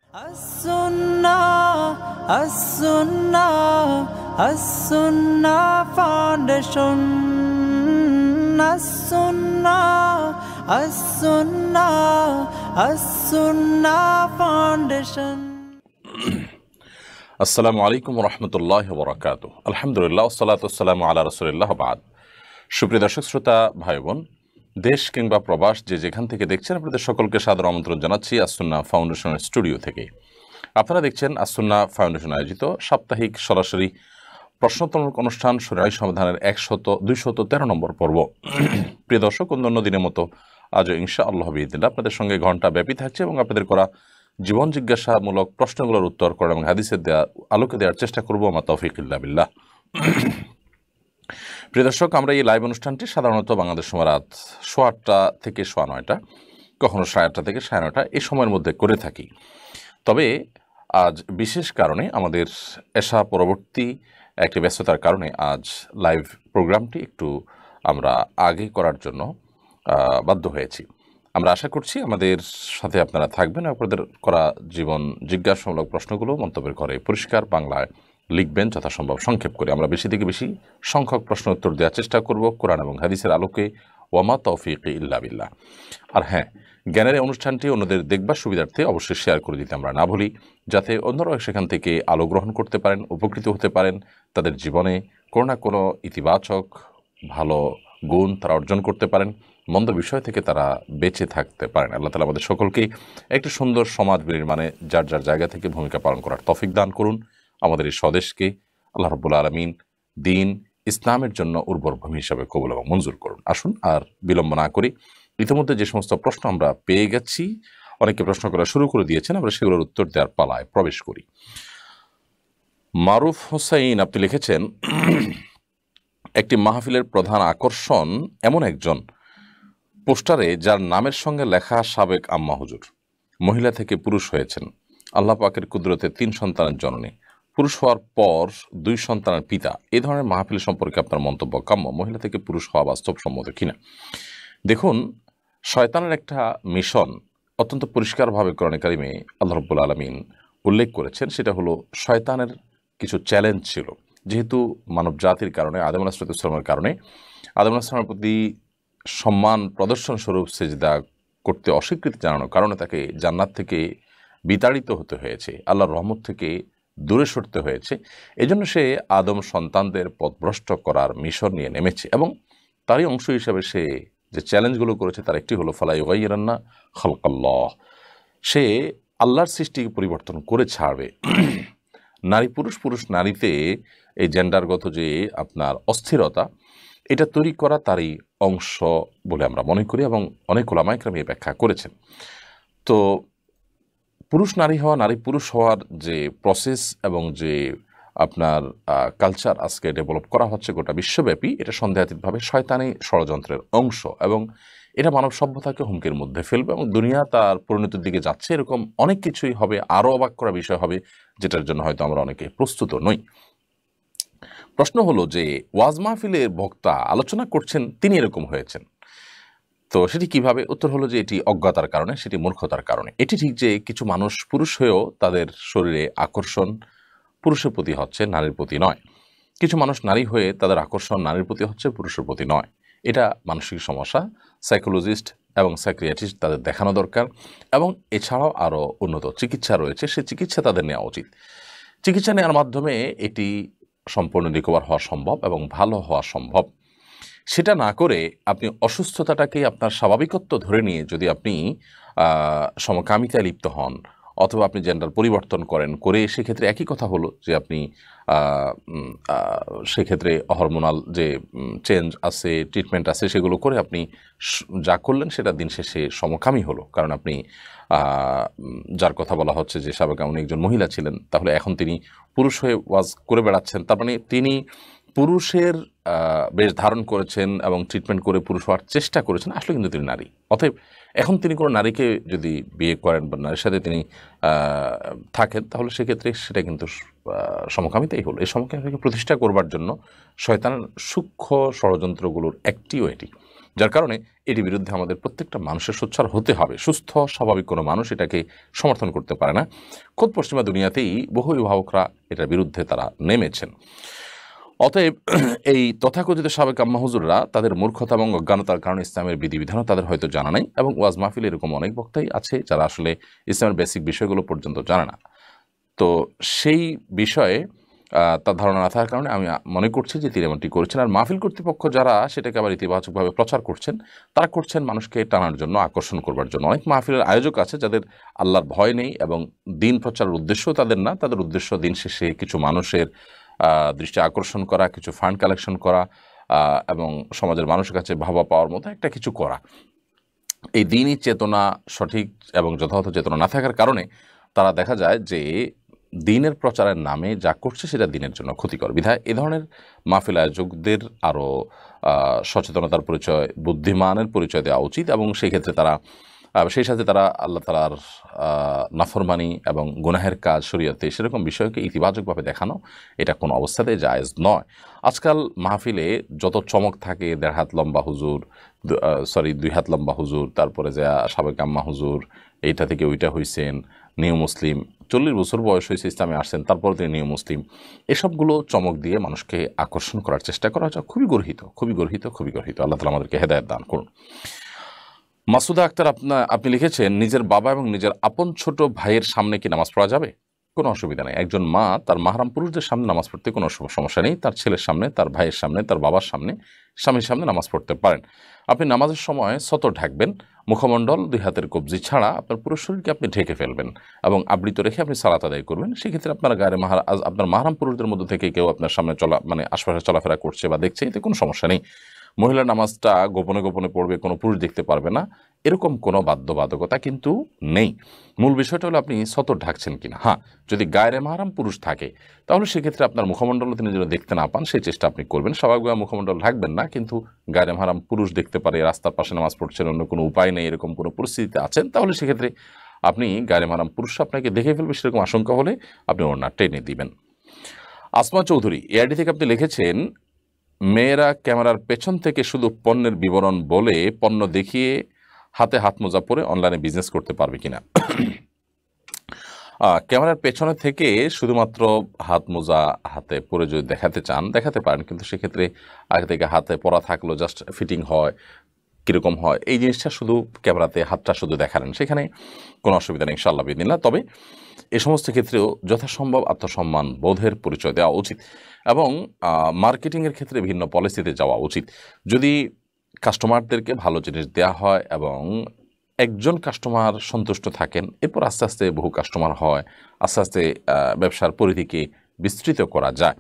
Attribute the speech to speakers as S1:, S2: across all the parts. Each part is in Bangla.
S1: As-Sunnah Foundation. As-Sunnah Foundation.
S2: আসসালামু আলাইকুম রহমতুল্লাহি ওয়া বারাকাতুহু। আলহামদুলিল্লাহ ওয়াসসালাতু ওয়াসসালামু আলা রাসূলিল্লাহ বাদ। সুপ্রিয় দর্শক শ্রোতা ভাই বোন, দেশ কিংবা প্রবাস যে যেখান থেকে দেখছেন, আপনাদের সকলকে সাদর আমন্ত্রণ জানাচ্ছি আস-সুন্নাহ ফাউন্ডেশনের স্টুডিও থেকে। আপনারা দেখছেন আস-সুন্নাহ ফাউন্ডেশন আয়োজিত সাপ্তাহিক সরাসরি প্রশ্নোত্তরমূলক অনুষ্ঠান শরীআহ সমাধানের 213 নম্বর পর্ব। প্রিয় দর্শক, অন্যান্য দিনের মতো আজও ইনশাআল্লাহ বিইذনিল্লাহ আপনাদের সঙ্গে ঘণ্টা ব্যাপী থাকছে এবং আপনাদের করা জীবন জিজ্ঞাসামূলক প্রশ্নগুলোর উত্তর করা এবং হাদিসের আলোকে দেওয়ার চেষ্টা করবো। আমা তৌফিক ইল্লা বিল্লাহ। প্রিয় দর্শক, আমরা এই লাইভ অনুষ্ঠানটি সাধারণত বাংলাদেশ সময় রাত 8:30 থেকে 9:30, কখনো 8:30 থেকে 9:30 এই সময়ের মধ্যে করে থাকি। তবে আজ বিশেষ কারণে আমাদের এশা পরবর্তী একটি ব্যস্ততার কারণে আজ লাইভ প্রোগ্রামটি একটু আমরা আগে করার জন্য বাধ্য হয়েছি। আমরা আশা করছি আমাদের সাথে আপনারা থাকবেন, আপনাদের করা জীবন জিজ্ঞাসামূলক প্রশ্নগুলো মন্তব্যের ঘরে পরিষ্কার বাংলায় লিখবেন, যথাসম্ভব সংক্ষেপ করে। আমরা বেশি থেকে বেশি সংখ্যক প্রশ্ন উত্তর দেওয়ার চেষ্টা করব কোরআন এবং হাদিসের আলোকে। ওয়ামা তৌফিক ইল্লা বিল্লাহ। আর হ্যাঁ, জ্ঞানের অনুষ্ঠানটি অন্যদের দেখবার সুবিধার্থে অবশ্যই শেয়ার করে দিতে আমরা না ভুলি, যাতে অন্যরাও সেখান থেকে আলো গ্রহণ করতে পারেন, উপকৃত হতে পারেন, তাদের জীবনে কোনো না কোনো ইতিবাচক ভালো গুণ তারা অর্জন করতে পারেন, মন্দ বিষয় থেকে তারা বেঁচে থাকতে পারেন। আল্লাহ তাআলা আমাদের সকলকে একটি সুন্দর সমাজ নির্মাণে যার যার জায়গা থেকে ভূমিকা পালন করার তৌফিক দান করুন। আমাদের এই স্বদেশকে আল্লাহ রাব্বুল আলামিন দ্বীন ইসলামের জন্য উর্বর ভূমি হিসাবে কবুল এবং মঞ্জুর করুন। আসুন আর বিলম্ব না করি, ইতিমধ্যে যে সমস্ত প্রশ্ন আমরা পেয়ে গেছি, অনেকে প্রশ্ন করা শুরু করে দিয়েছেন, আমরা সেগুলোর উত্তর দেওয়ার পালায় প্রবেশ করি। মারুফ হোসাইন আপনি লিখেছেন, একটি মাহফিলের প্রধান আকর্ষণ এমন একজন পোস্টারে যার নামের সঙ্গে লেখা সাবেক আম্মা হুজুর, মহিলা থেকে পুরুষ হয়েছেন, আল্লাহ পাকের কুদরতে 3 সন্তানের জননী, পুরুষ হওয়ার পর 2 সন্তানের পিতা। এই ধরনের মাহফিল সম্পর্কে আপনার মন্তব্য কাম্য, মহিলা থেকে পুরুষ হওয়া বাস্তবসম্মত কিনা? দেখুন, শয়তানের একটা মিশন অত্যন্ত পরিষ্কারভাবে কোরআনে কারিমে আল্লাহ রাব্বুল আলামিন উল্লেখ করেছেন। সেটা হলো শয়তানের কিছু চ্যালেঞ্জ ছিল। যেহেতু মানব জাতির কারণে, আদম আলাইহিস সালামের কারণে, আদম আলাইহিস সালামের প্রতি সম্মান প্রদর্শন স্বরূপ সেজদা করতে অস্বীকৃতি জানানোর কারণে তাকে জান্নাত থেকে বিতাড়িত হতে হয়েছে, আল্লাহর রহমত থেকে দূরে সরতে হয়েছে। এজন্য সে আদম সন্তানদের পথভ্রষ্ট করার মিশন নিয়ে নেমেছে এবং তারই অংশ হিসাবে সে যে চ্যালেঞ্জগুলো করেছে তার একটি হলো ফালা ইউগাইয়িরান্না খালকাল্লাহ, সে আল্লাহর সৃষ্টিকে পরিবর্তন করে ছাড়বে। নারী পুরুষ, পুরুষ নারীতে এই জেন্ডারগত যে আপনার অস্থিরতা, এটা তৈরি করা তারই অংশ বলে আমরা মনে করি এবং অনেক উলামায়ে কেরাম এই ব্যাখ্যা করেছেন। তো পুরুষ নারী হওয়া, নারী পুরুষ হওয়ার যে প্রসেস এবং যে আপনার কালচার আজকে ডেভেলপ করা হচ্ছে গোটা বিশ্বব্যাপী, এটা সন্দেহাতীতভাবে শয়তানি ষড়যন্ত্রের অংশ এবং এটা মানব সভ্যতাকে হুমকির মধ্যে ফেলবে এবং দুনিয়া তার পরিণতির দিকে যাচ্ছে। এরকম অনেক কিছুই হবে, আরও অবাক করা বিষয় হবে, যেটার জন্য হয়তো আমরা অনেকে প্রস্তুত নই। প্রশ্ন হলো যে ওয়াজ মাহফিলের বক্তা আলোচনা করছেন, তিনি এরকম হয়েছেন, তো সেটি কিভাবে? উত্তর হলো যে এটি অজ্ঞতার কারণে, সেটি মূর্খতার কারণে। এটি ঠিক যে কিছু মানুষ পুরুষ হয়েও তাদের শরীরে আকর্ষণ পুরুষের প্রতি হচ্ছে, নারীর প্রতি নয়। কিছু মানুষ নারী হয়ে তাদের আকর্ষণ নারীর প্রতি হচ্ছে, পুরুষের প্রতি নয়। এটা মানসিক সমস্যা, সাইকোলজিস্ট এবং সাইকিয়াট্রিস্ট তাদের দেখানো দরকার এবং এছাড়াও আরও উন্নত চিকিৎসা রয়েছে, সে চিকিৎসা তাদের নেওয়া উচিত। চিকিৎসা নেওয়ার মাধ্যমে এটি সম্পূর্ণ রিকভার হওয়া সম্ভব এবং ভালো হওয়া সম্ভব। সেটা না করে আপনি অসুস্থতাটাকে আপনার স্বাভাবিকত্ব ধরে নিয়ে যদি আপনি সমকামিতায় লিপ্ত হন অথবা আপনি জেন্ডার পরিবর্তন করে সেক্ষেত্রে একই কথা হলো যে আপনি সেক্ষেত্রে হরমোনাল যে চেঞ্জ আছে, ট্রিটমেন্ট আছে, সেগুলো করে আপনি যা করলেন সেটা দিন শেষে সমকামী হলো। কারণ আপনি যার কথা বলা হচ্ছে যে সাবেক উনি একজন মহিলা ছিলেন, তাহলে এখন তিনি পুরুষ হয়ে ওয়াজ করে বেড়াচ্ছেন, তার মানে তিনি পুরুষের বেশ ধারণ করেছেন এবং ট্রিটমেন্ট করে পুরুষ হওয়ার চেষ্টা করেছেন, আসলে কিন্তু তিনি নারী। অতএব এখন তিনি কোনো নারীকে যদি বিয়ে করেন বা নারীর সাথে তিনি থাকেন, তাহলে সেক্ষেত্রে সেটা কিন্তু সমকামিতাই হলো। এই সমকামিতাকে প্রতিষ্ঠা করবার জন্য শয়তানের সূক্ষ্ম ষড়যন্ত্রগুলোর একটিও এটি। যার কারণে এটির বিরুদ্ধে আমাদের প্রত্যেকটা মানুষের সোচ্চার হতে হবে। সুস্থ স্বাভাবিক কোনো মানুষ এটাকে সমর্থন করতে পারে না। খোদ পশ্চিমা দুনিয়াতেই বহু অভিভাবকরা এটার বিরুদ্ধে তারা নেমেছেন। অতএব এই তথাকথিত সাবেক আম্মা হুজুররা তাদের মূর্খতা এবং অজ্ঞানতার কারণে ইসলামের বিধিবিধানও তাদের হয়তো জানা নাই, এবং ওয়াজ মাহফিল এরকম অনেক বক্তাই আছে যারা আসলে ইসলামের বেসিক বিষয়গুলো পর্যন্ত জানে না। তো সেই বিষয়ে তার ধারণা না থাকার কারণে আমি মনে করছি যে তিনি এমনটি করেছেন। আর মাহফিল কর্তৃপক্ষ যারা সেটাকে আবার ইতিবাচকভাবে প্রচার করছেন, তারা করছেন মানুষকে টানার জন্য, আকর্ষণ করবার জন্য। অনেক মাহফিলের আয়োজক আছে যাদের আল্লাহর ভয় নেই এবং দিন প্রচারের উদ্দেশ্যও তাদের না। তাদের উদ্দেশ্য দিন শেষে কিছু মানুষের দৃষ্টি আকর্ষণ করা, কিছু ফান্ড কালেকশন করা এবং সমাজের মানুষের কাছে ভাবা পাওয়ার মতো একটা কিছু করা। এই দিনই চেতনা সঠিক এবং যথাযথ চেতনা না থাকার কারণে তারা দেখা যায় যে দিনের প্রচারের নামে যা করছে সেটা দিনের জন্য ক্ষতিকর। বিধায় এ ধরনের মাহফিল আয়োজকদের আরও সচেতনতার পরিচয়, বুদ্ধিমানের পরিচয় দেওয়া উচিত, এবং সেই ক্ষেত্রে তারা সেই সাথে তারা আল্লাহ তাআলার নাফরমানি এবং গুনাহের কাজ শরীয়তে সেরকম বিষয়কে ইতিবাচকভাবে দেখানো এটা কোনো অবস্থাতেই জায়েজ নয়। আজকাল মাহফিলে যত চমক থাকে, 1.5 হাত লম্বা হুজুর, 2 হাত লম্বা হুজুর, তারপরে যে সাবেক আম্মা হুজুর, এইটা থেকে ওইটা হইছেন, নিউ মুসলিম, 40 বছর বয়স হয়েছে ইসলামে আসছেন, তারপর তিনি নিউ মুসলিম, এসবগুলো চমক দিয়ে মানুষকে আকর্ষণ করার চেষ্টা করা হচ্ছে। খুবই গর্হিত, খুবই গর্হিত, খুবই গর্হিত। আল্লাহ তাআলা আমাদেরকে হেদায়েত দান করুন। মাসুদা আক্তার আপনি লিখেছেন, নিজের বাবা এবং নিজের আপন ছোট ভাইয়ের সামনে কি নামাজ পড়া যাবে? কোনো অসুবিধা নেই। একজন মা তার মাহরাম পুরুষদের সামনে নামাজ পড়তে কোনো সমস্যা নেই। তার ছেলের সামনে, তার ভাইয়ের সামনে, তার বাবার সামনে, স্বামীর সামনে নামাজ পড়তে পারেন। আপনি নামাজের সময় সতর ঢাকবেন, মুখমণ্ডল, 2 হাতের কবজি ছাড়া আপনার পুরো শরীরকে আপনি ঢেকে ফেলবেন এবং আবৃত রেখে আপনি সালাত আদায় করবেন। সেক্ষেত্রে আপনার আপনার মাহরাম পুরুষদের মধ্যে থেকে কেউ আপনার সামনে আশপাশে চলাফেরা করছে বা দেখছে, এতে কোনো সমস্যা নেই। মহিলার নামাজটা গোপনে গোপনে পড়বে, কোনো পুরুষ দেখতে পারবে না, এরকম কোনো বাধ্যবাধকতা কিন্তু নেই। মূল বিষয়টা হলো আপনি সতর ঢাকছেন কিনা। হ্যাঁ, যদি গায়রে মাহরাম পুরুষ থাকে তাহলে সেক্ষেত্রে আপনার মুখমণ্ডল তিনি যেন দেখতে না পান সেই চেষ্টা আপনি করবেন। স্বাভাবিকভাবে মুখমণ্ডল ঢাকবেন না, কিন্তু গায়রে মাহরাম পুরুষ দেখতে পারে, রাস্তার পাশে নামাজ পড়ছেন, অন্য কোনো উপায় নেই, এরকম কোনো পরিস্থিতিতে আছেন, তাহলে সেক্ষেত্রে আপনি গায়রে মাহরাম পুরুষ আপনাকে দেখে ফেলবে, সেরকম আশঙ্কা হলে আপনি ওড়না টেনে দিবেন। আসমা চৌধুরী এআইডি থেকে আপনি লিখেছেন, মেয়েরা ক্যামেরার পেছন থেকে শুধু পণ্যের বিবরণ বলে পণ্য দেখিয়ে হাতে হাত মোজা পরে অনলাইনে বিজনেস করতে পারবে কিনা? ক্যামেরার পেছনে থেকে শুধুমাত্র হাত মোজা হাতে পরে যদি দেখাতে চান দেখাতে পারেন, কিন্তু সেক্ষেত্রে আগে থেকে হাতে পরা থাকলো, জাস্ট ফিটিং হয় কীরকম হয় এই জিনিসটা শুধু ক্যামেরাতে হাতটা শুধু দেখালেন, সেখানে কোনো অসুবিধা নেই ইনশাআল্লাহ বিদিনিল্লাহ। তবে এ সমস্ত ক্ষেত্রেও যথাসম্ভব আত্মসম্মান বোধের পরিচয় দেওয়া উচিত এবং মার্কেটিংয়ের ক্ষেত্রে ভিন্ন পলিসিতে যাওয়া উচিত। যদি কাস্টমারদেরকে ভালো জিনিস দেওয়া হয় এবং একজন কাস্টমার সন্তুষ্ট থাকেন, এরপর আস্তে আস্তে বহু কাস্টমার হয়, আস্তে আস্তে ব্যবসার পরিধিকে বিস্তৃত করা যায়।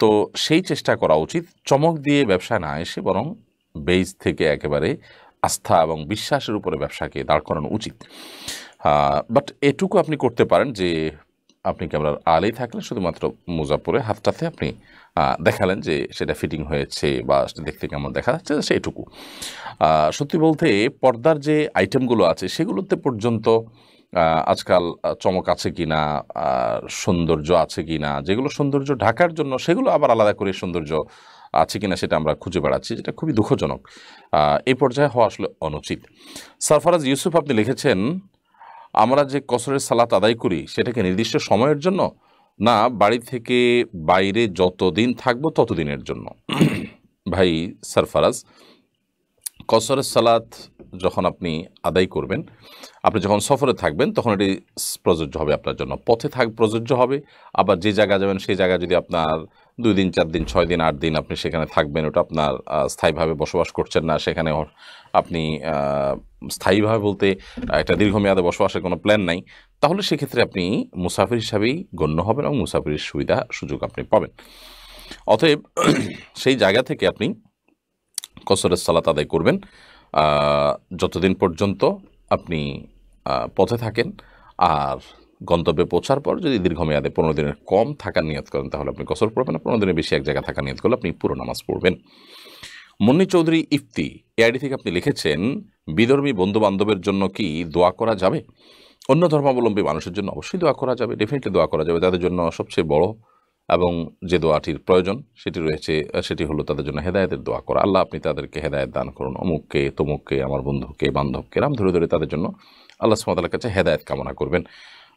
S2: তো সেই চেষ্টা করা উচিত, চমক দিয়ে ব্যবসায় না এসে বরং বেজ থেকে একেবারে আস্থা এবং বিশ্বাসের উপরে ব্যবসাকে দাঁড় করানো উচিত। বাট এটুকু আপনি করতে পারেন যে আপনি ক্যামেরার আলেই থাকলে শুধুমাত্র মোজা পরে হাতটাতে আপনি দেখালেন যে সেটা ফিটিং হয়েছে বা সেটা দেখতে কেমন দেখা যাচ্ছে, সেইটুকু। সত্যি বলতে পর্দার যে আইটেমগুলো আছে সেগুলোতে পর্যন্ত আজকাল চমক আছে কি না, সৌন্দর্য আছে কি না, যেগুলো সৌন্দর্য ঢাকার জন্য সেগুলো আবার আলাদা করে সৌন্দর্য আছে কিনা সেটা আমরা খুঁজে বেড়াচ্ছি, যেটা খুবই দুঃখজনক। এই পর্যায়ে হওয়া আসলে অনুচিত। সরফরাজ ইউসুফ আপনি লিখেছেন, আমরা যে কসরের সালাত আদায় করি সেটাকে নির্দিষ্ট সময়ের জন্য না বাড়ি থেকে বাইরে যতদিন থাকবো ততদিনের জন্য? ভাই সরফরাজ, কসরের সালাত যখন আপনি আদায় করবেন, আপনি যখন সফরে থাকবেন তখন এটি প্রযোজ্য হবে আপনার জন্য, পথে প্রযোজ্য হবে। আবার যে জায়গায় যাবেন সেই জায়গায় যদি আপনার 2 দিন 4 দিন 6 দিন 8 দিন আপনি সেখানে থাকবেন, ওটা আপনার স্থায়ীভাবে বসবাস করছেন না, সেখানে আপনি স্থায়ীভাবে বলতে একটা দীর্ঘমেয়াদে বসবাসের কোনো প্ল্যান নাই, তাহলে সেক্ষেত্রে আপনি মুসাফির হিসাবেই গণ্য হবেন এবং মুসাফিরের সুযোগ আপনি পাবেন। অতএব সেই জায়গা থেকে আপনি কসরের সালাত আদায় করবেন যতদিন পর্যন্ত আপনি পথে থাকেন। আর গন্তব্যে পৌঁছার পর যদি দীর্ঘমেয়াদে 15 দিনের কম থাকার নিয়ত করেন তাহলে আপনি কসর পড়বেন, 15 দিনের বেশি এক জায়গায় থাকার নিয়ত করলে আপনি পুরো নামাজ পড়বেন। মুন্নি চৌধুরী ইফতি এআইডি থেকে আপনি লিখেছেন, বিধর্মী বন্ধু বান্ধবের জন্য কি দোয়া করা যাবে? অন্য ধর্মাবলম্বী মানুষের জন্য অবশ্যই দোয়া করা যাবে, ডেফিনেটলি দোয়া করা যাবে। তাদের জন্য সবচেয়ে বড় এবং যে দোয়াটির প্রয়োজন সেটি হলো তাদের জন্য হেদায়েতের দোয়া করা। আল্লাহ আপনি তাদেরকে হেদায়েত দান করুন, অমুককে তমুককে, আমার বন্ধুকে বান্ধবকে, নাম ধরে ধরে তাদের জন্য আল্লাহ সুবহানাহু ওয়া তাআলার কাছে হেদায়েত কামনা করবেন।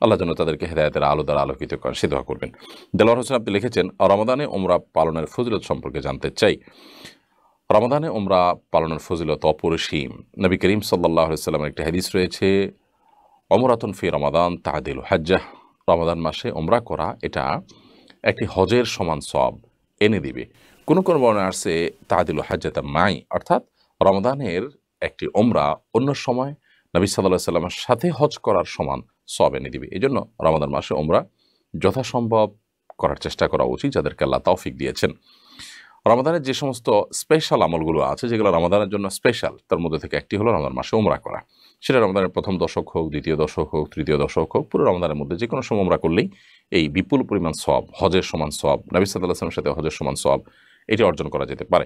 S2: আল্লাহ যেন তাদেরকে হেদায়েতের আলো দ্বারা আলোকিত করেন, সে দোয়া করবেন। দেলোয়ার হোসেন আপনি লিখেছেন, রমাদানে উমরা পালনের ফজিলত সম্পর্কে জানতে চাই। রমাদানে উমরা পালনের ফজিলত অপরিসীম। নবী করিম সাল্লাল্লাহু আলাইহি ওয়াসাল্লামের একটি হাদিস রয়েছে, উমরাতুন ফি রমাদান তা'দিলু হাজ্জাহ। রমাদান মাসে উমরা করা এটা একটি হজের সমান সওয়াব এনে দিবে। কোন কোন বর্ণনায় আসছে তা'দিলু হাজ্জাতা মাই, অর্থাৎ রমাদানের একটি উমরা অন্য সময় নবী সাল্লাল্লাহু আলাইহি ওয়াসাল্লামের সাথে হজ করার সমান সওয়াব এনে দিবে। এজন্য রমাদান মাসে উমরা যথাসম্ভব করার চেষ্টা করা উচিত, যাদেরকে আল্লাহ তৌফিক দিয়েছেন। রমাদানের যে সমস্ত স্পেশাল আমলগুলো আছে, যেগুলো রমাদানের জন্য স্পেশাল, তার মধ্যে থেকে একটি হলো রমাদান মাসে উমরা করা। সেটা রমাদানের প্রথম দশক হোক, দ্বিতীয় দশক হোক, তৃতীয় দশক হোক, পুরো রমাদানের মধ্যে যে কোনো সময় উমরা করলেই এই বিপুল পরিমাণ সওয়াব, হজের সমান সওয়াব, নবী সাল্লাল্লাহু আলাইহি ওয়াসাল্লামের সাথে হজের সমান সওয়াব, এটি অর্জন করা যেতে পারে।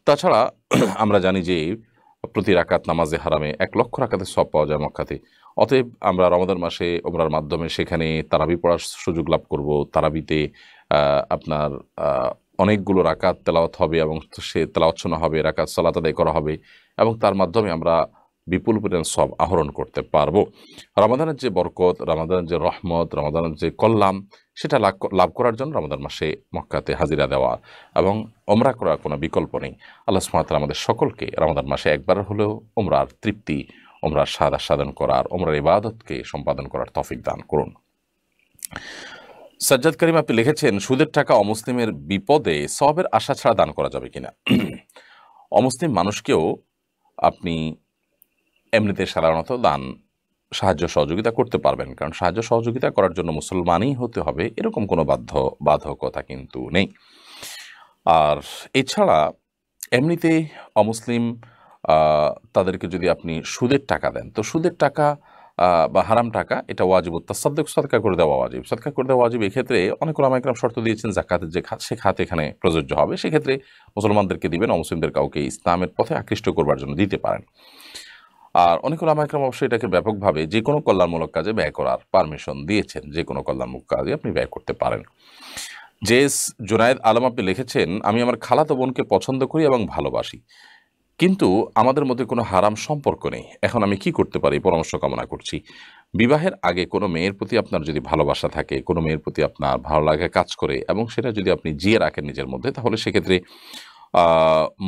S2: তাছাড়া আমরা জানি যে প্রতি রাকাত নামাজে হারামে 1,00,000 রাকাতের সওয়াব পাওয়া যায় মক্কাতে। অতএব আমরা রমাদান মাসে উমরার মাধ্যমে সেখানে তারাবি পড়ার সুযোগ লাভ করব। তারাবিতে আপনার অনেকগুলো রাকাত তেলাওয়াত হবে এবং সে তেলাওয়াত শোনা হবে, রাকাত সালাত আদায় করা হবে এবং তার মাধ্যমে আমরা বিপুল পরিমাণ সওয়াব আহরণ করতে পারবো। রমাদানের যে বরকত, রমাদানের যে রহমত, রমাদানের যে কল্যাণ, সেটা লাভ করার জন্য রমাদান মাসে মক্কাতে হাজিরা দেওয়া এবং উমরা করার কোনো বিকল্প নেই। আল্লাহ সুবহানাহু ওয়া তাআলা আমাদের সকলকে রমাদান মাসে একবার হলেও উমরার তৃপ্তি, উমরার স্বাদ আস্বাদন করার, উমরার ইবাদতকে সম্পাদন করার তৌফিক দান করুন। সাজ্জাদ করিম আপনি লিখেছেন, সুদের টাকা অমুসলিমের বিপদে সওয়াবের আশা ছাড়া দান করা যাবে কিনা? অমুসলিম মানুষকেও আপনি এমনিতে সাধারণত দান, সাহায্য সহযোগিতা করতে পারবেন, কারণ সাহায্য সহযোগিতা করার জন্য মুসলমানই হতে হবে এরকম কোনো বাধ্যকতা কিন্তু নেই। আর এছাড়া এমনিতে অমুসলিম তাদেরকে যদি আপনি সুদের টাকা দেন, তো সুদের টাকা বা হারাম টাকা, এটা ওয়াজিবুত তাসাদ্দুক, সদকা করে দেওয়া ওয়াজিব। সদকা করে দেওয়া ওয়াজিব। এক্ষেত্রে অনেক উলামা ইকরাম শর্ত দিয়েছেন, যাকাতের যে খাত, সে খাত এখানে প্রযোজ্য হবে। সেক্ষেত্রে মুসলমানদেরকে দিবেন, অমুসলিমদের কাউকে ইসলামের পথে আকৃষ্ট করবার জন্য দিতে পারেন। আর অনেক উলামা ইকরাম অবশ্যই এটাকে ব্যাপকভাবে যে কোনো কল্যাণমূলক কাজে ব্যয় করার পারমিশন দিয়েছেন। যে কোনো কল্যাণমূলক কাজে আপনি ব্যয় করতে পারেন। জেস জুনায়েদ আলম আপনি লিখেছেন, আমি আমার খালাতো বোনকে পছন্দ করি এবং ভালোবাসি, কিন্তু আমাদের মধ্যে কোনো হারাম সম্পর্ক নেই। এখন আমি কি করতে পারি, পরামর্শ কামনা করছি। বিবাহের আগে কোনো মেয়ের প্রতি আপনার যদি ভালোবাসা থাকে, কোনো মেয়ের প্রতি আপনার ভালো লাগা কাজ করে এবং সেটা যদি আপনি জিয়ে রাখেন নিজের মধ্যে, তাহলে সেক্ষেত্রে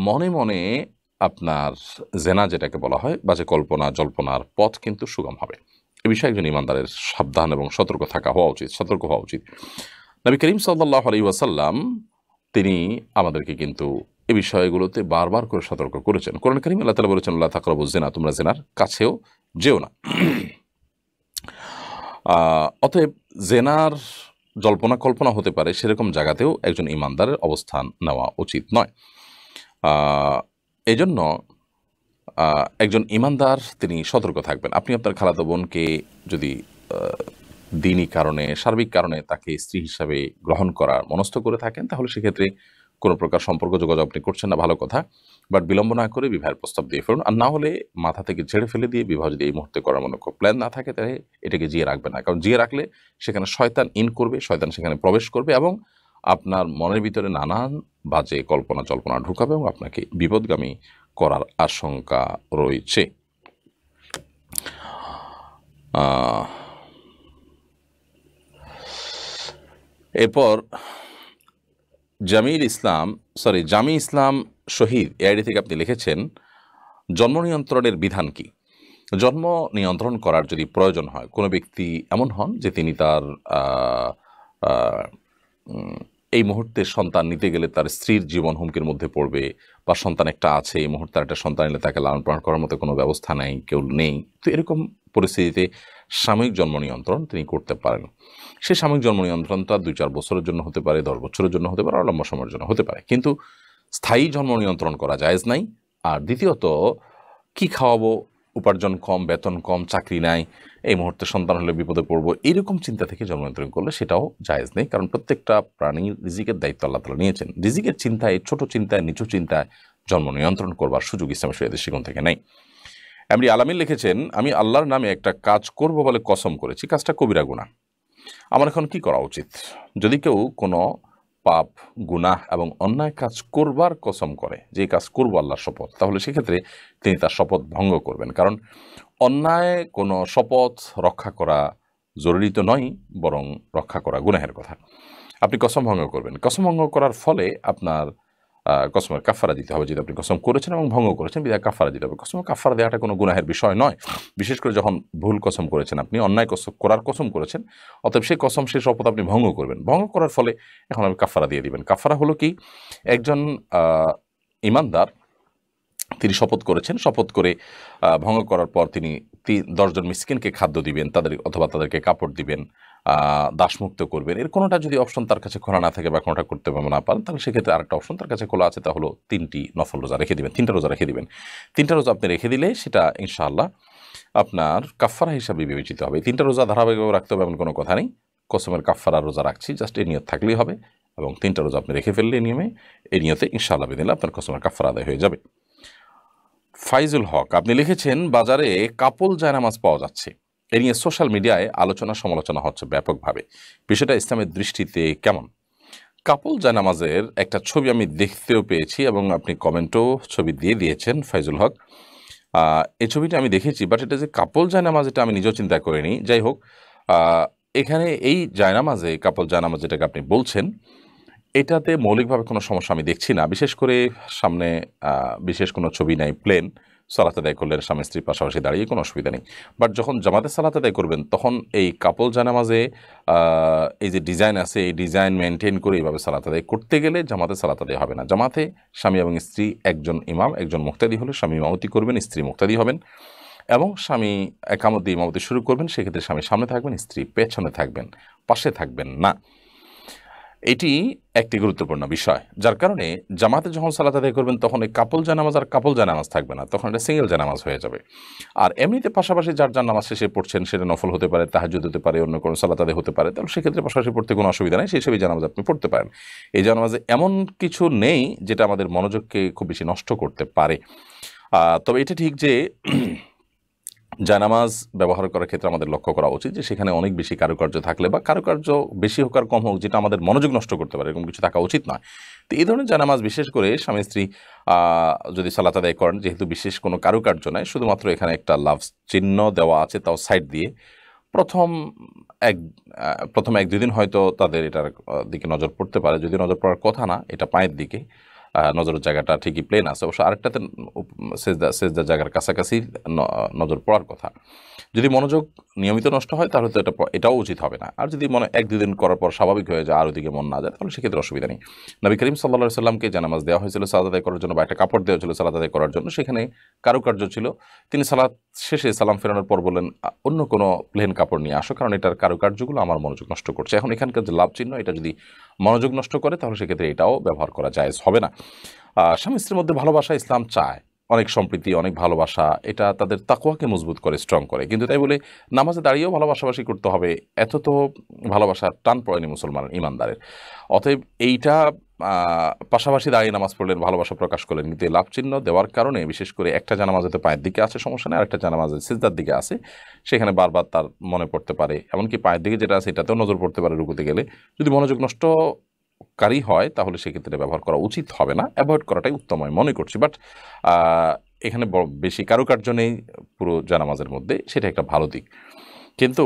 S2: মনে মনে আপনার জেনা, যেটাকে বলা হয় বাজে কল্পনা জল্পনার পথ কিন্তু সুগম হবে। এ বিষয়ে একজন ইমানদারের সাবধান এবং সতর্ক হওয়া উচিত। নবী করিম সাল্লাল্লাহু আলাইহি ওয়াসাল্লাম তিনি আমাদেরকে কিন্তু এই বিষয়গুলোতে বারবার করে সতর্ক করেছেন। কোরআন কারীমে আল্লাহ তাআলা বলেছেন, লা তাকরাবুজ জিনা, তোমরা জিনার কাছেও যেও না। অতএব জেনার জল্পনা কল্পনা হতে পারে সেরকম জায়গাতেও একজন ইমানদারের অবস্থান নেওয়া উচিত নয়। এজন্য একজন ইমানদার তিনি সতর্ক থাকবেন। আপনি আপনার খালাতো বোনকে যদি দিনী কারণে, সার্বিক কারণে তাকে স্ত্রী হিসাবে গ্রহণ করার মনস্থ করে থাকেন, তাহলে সেক্ষেত্রে কোনো প্রকার সম্পর্ক যোগাযোগ আপনি করছেন না, ভালো কথা, বাট বিলম্ব না করে বিবাহের প্রস্তাব দিয়ে ফেলুন। আর না হলে মাথা থেকে ঝেড়ে ফেলে দিয়ে বিবাহ যদি এই মুহূর্তে করার মনে প্ল্যান না থাকে, তাহলে এটাকে জিয়ে রাখবে না। কারণ জিয়ে রাখলে সেখানে শয়তান ইন করবে, শয়তান সেখানে প্রবেশ করবে এবং আপনার মনের ভিতরে নানান বাজে কল্পনা জল্পনা ঢুকাবে এবং আপনাকে বিপদগামী করার আশঙ্কা রয়েছে। এরপর জামি ইসলাম শহীদ এআইডি থেকে আপনি লিখেছেন, জন্ম নিয়ন্ত্রণের বিধান কি? জন্ম নিয়ন্ত্রণ করার যদি প্রয়োজন হয়, কোনো ব্যক্তি এমন হন যে তিনি তার এই মুহূর্তে সন্তান নিতে গেলে তার স্ত্রীর জীবন হুমকির মধ্যে পড়বে, বা সন্তান একটা আছে, এই মুহূর্তে একটা সন্তান এলে তাকে লালন পালন করার মতো কোনো ব্যবস্থা নেই, কেউ নেই, তো এরকম পরিস্থিতিতে সাময়িক জন্ম নিয়ন্ত্রণ তিনি করতে পারেন। সে সাময়িক জন্ম নিয়ন্ত্রণটা 2-4 বছরের জন্য হতে পারে, 10 বছরের জন্য হতে পারে, আর লম্বা সময়ের জন্য হতে পারে, কিন্তু স্থায়ী জন্ম নিয়ন্ত্রণ করা জায়েজ নাই। আর দ্বিতীয়ত, কি খাওয়াবো, উপার্জন কম, বেতন কম, চাকরি নাই, এই মুহূর্তে সন্তান হলে বিপদে পড়বো, এইরকম চিন্তা থেকে জন্ম নিয়ন্ত্রণ করলে সেটাও জায়েজ নেই। কারণ প্রত্যেকটা প্রাণীর রিজিকের দায়িত্ব আল্লাহ তাআলা নিয়েছেন। রিজিকের চিন্তায়, ছোট চিন্তায়, নিচু চিন্তায় জন্ম নিয়ন্ত্রণ করবার সুযোগ ইসলামের শরীয়তের দৃষ্টিকোণ থেকে নেই। এমডি আলামিন লিখেছেন, আমি আল্লাহর নামে একটা কাজ করব বলে কসম করেছি, কাজটা কবিরা গুনাহ, আমার এখন কি করা উচিত? যদি কেউ কোনো পাপ, গুনাহ এবং অন্যায় কাজ করবার কসম করে, যে কাজ করবো আল্লাহর শপথ, তাহলে সেক্ষেত্রে তিনি তার শপথ ভঙ্গ করবেন। কারণ অন্যায় কোনো শপথ রক্ষা করা জরুরি তো নয়, বরং রক্ষা করা গুনাহের কথা। আপনি কসম ভঙ্গ করবেন, কসম ভঙ্গ করার ফলে আপনার কসমের কাফারা দিতে হবে। যদি আপনি কসম করেছেন এবং ভঙ্গ করেছেন, বিধায় কাফারা দিতে হবে। কসম কাফারা দেওয়াটা কোনো গুনাহের বিষয় নয়, বিশেষ করে যখন ভুল কসম করেছেন, আপনি অন্যায় কসম করেছেন, অতএব সেই কসম, সেই শপথ আপনি ভঙ্গ করবেন। ভঙ্গ করার ফলে এখন আপনি কাফারা দিয়ে দিবেন। কাফারা হলো কি, একজন ইমানদার তিনি শপথ করেছেন, শপথ করে ভঙ্গ করার পর তিনি 10 জন মিসকিনকে খাদ্য দিবেন, অথবা তাদেরকে কাপড় দিবেন, দাসমুক্ত করবেন। এর কোনোটা যদি অপশন তার কাছে খোলা না থাকে বা কোনোটা করতে না পারেন, তাহলে সেক্ষেত্রে আরেকটা অপশন তার কাছে খোলা আছে, তা হলো 3টি নফল রোজা রেখে দিবেন, 3টা রোজা রেখে দিবেন। 3টা রোজা আপনি রেখে দিলে সেটা ইনশাআল্লাহ আপনার কাফারা হিসাবে বিবেচিত হবে। 3টা রোজা ধারাবাহিকভাবে রাখতে হবে এমন কোনো কথা নেই। কসমের কাফারা রোজা রাখছি, জাস্ট এই নিয়ত থাকলেই হবে, এবং 3টা রোজা আপনি রেখে ফেললে এই নিয়তে ইনশাআল্লাহ বিদিল্লাহ আপনার কসমের কাফারা আদায় হয়ে যাবে। ফাইজুল হক, আপনি লিখেছেন বাজারে কাপল জায়নামাজ পাওয়া যাচ্ছে, এ নিয়ে সোশ্যাল মিডিয়ায় আলোচনা সমালোচনা হচ্ছে ব্যাপকভাবে, বিষয়টা ইসলামের দৃষ্টিতে কেমন? কাপল জায়নামাজের একটা ছবি আমি দেখতেও পেয়েছি এবং আপনি কমেন্টও ছবি দিয়ে দিয়েছেন ফাইজুল হক। এই ছবিটা আমি দেখেছি, বাট এটা যে কাপল জায়নামাজ এটা আমি নিজেও চিন্তা করিনি। যাই হোক, এখানে এই জায়নামাজে, কাপল জায়নামাজ যেটাকে আপনি বলছেন, এটাতে মৌলিকভাবে কোনো সমস্যা আমি দেখছি না। বিশেষ করে সামনে বিশেষ কোনো ছবি নাই, প্লেন সালাত আদায় করলেন স্বামী স্ত্রীর পাশাপাশি দাঁড়িয়ে, কোনো অসুবিধা নেই। বাট যখন জামাতে সালাত আদায় করবেন, তখন এই কাপল জানামাজে এই যে ডিজাইন আছে, এই ডিজাইন মেনটেন করে এইভাবে সালাত আদায় করতে গেলে জামাতে সালাত আদায় হবে না। জামাতে স্বামী এবং স্ত্রী, একজন ইমাম একজন মুক্তাদি হলে স্বামী ইমামতি করবেন, স্ত্রী মুক্তাদি হবেন, এবং স্বামী একামত দিয়ে ইমামতি শুরু করবেন, সেক্ষেত্রে স্বামী সামনে থাকবেন, স্ত্রী পেছনে থাকবেন, পাশে থাকবেন না। এটি একটি গুরুত্বপূর্ণ বিষয়, যার কারণে জামাতে যখন সালাত আদায় করবেন, তখন এই কাপল জানামাজ আর কাপল জানামাজ থাকবে না, তখন এটা সিঙ্গেল জানামাজ হয়ে যাবে। আর এমনিতে পাশাপাশি যার নামাজ শেষে পড়ছেন, সেটা নফল হতে পারে, তাহাজ্জুদ হতে পারে, অন্য কোনো সালাত আদায় হতে পারে, তাহলে সেক্ষেত্রে পাশাপাশি পড়তে কোনো অসুবিধা নেই, সেই সবই জানামাজ আপনি পড়তে পারেন। এই জানামাজে এমন কিছু নেই যেটা আমাদের মনোযোগকে খুব বেশি নষ্ট করতে পারে। তবে এটা ঠিক যে জায়নামাজ ব্যবহার করার ক্ষেত্রে আমাদের লক্ষ্য করা উচিত যে সেখানে অনেক বেশি কারুকার্য থাকলে, বা কারুকার্য বেশি হোক আর কম হোক, যেটা আমাদের মনোযোগ নষ্ট করতে পারে, এরকম কিছু থাকা উচিত নয়। তো এই ধরনের জায়নামাজ, বিশেষ করে স্বামী স্ত্রী যদি সালাত আদায় করেন, যেহেতু বিশেষ কোনো কারুকার্য নয়, শুধুমাত্র এখানে একটা লাভ চিহ্ন দেওয়া আছে, তাও সাইড দিয়ে, প্রথম 1-2 দিন হয়তো তাদের এটার দিকে নজর পড়তে পারে, যদি নজর পড়ার কথা না, এটা পায়ের দিকে নজরের জায়গাটা ঠিকই প্লেন আছে, অবশ্য আরেকটাতে সেজদার জায়গার কাছাকাছি নজর পড়ার কথা। যদি মনোযোগ নিয়মিত নষ্ট হয়, তাহলে তো এটাও উচিত হবে না। আর যদি 1-2 দিন করার পর স্বাভাবিক হয়ে যায়, আর ওদিকে মন না যায়, তাহলে সেক্ষেত্রে অসুবিধা নেই। নবী করিম সাল্লাল্লাহু আলাইহি সাল্লামকে জানামাজ দেওয়া হয়েছিল সালাত আদায় করার জন্য, বা একটা কাপড় দেওয়া হয়েছিল সালাত আদায় করার জন্য, সেখানে কারুকার্য ছিল। তিনি সালাত শেষে সালাম ফেরানোর পর বললেন, অন্য কোনো প্লেন কাপড় নিয়ে আসো, কারণ এটার কারুকার্যগুলো আমার মনোযোগ নষ্ট করছে। এখন এখানকার যে লাভ চিহ্ন, এটা যদি মনোযোগ নষ্ট করে, তাহলে সেক্ষেত্রে এটাও ব্যবহার করা জায়েজ হবে না। স্বামী স্ত্রীর মধ্যে ভালোবাসা ইসলাম চায়, অনেক সম্প্রীতি, অনেক ভালোবাসা, এটা তাদের তাকওয়াকে মজবুত করে, স্ট্রং করে। কিন্তু তাই বলে নামাজে দাঁড়িয়েও ভালোবাসাবাসি করতে হবে, এত তো ভালোবাসার টান পড়েনি মুসলমান ইমানদারের। অতএব এইটা পাশাপাশি দাঁড়িয়ে নামাজ পড়লেন, ভালোবাসা প্রকাশ করলেন, কিন্তু এই লাভ চিহ্ন দেওয়ার কারণে, বিশেষ করে একটা জানামাজ হয়তো পায়ের দিকে আছে, সমস্যা নেই, আরেকটা জানামাজ সিজদার দিকে আছে, সেখানে বারবার তার মনে পড়তে পারে, এমনকি পায়ের দিকে যেটা আছে এটাতেও নজর পড়তে পারে রুকুতে গেলে। যদি মনোযোগ নষ্ট কারী হয়, তাহলে সেক্ষেত্রে ব্যবহার করা উচিত হবে না, অ্যাভয়েড করাটাই উত্তম আমি মনে করছি। বাট এখানে বেশি কারুকার্য নেই পুরো জানামাজের মধ্যে, সেটা একটা ভালো দিক। কিন্তু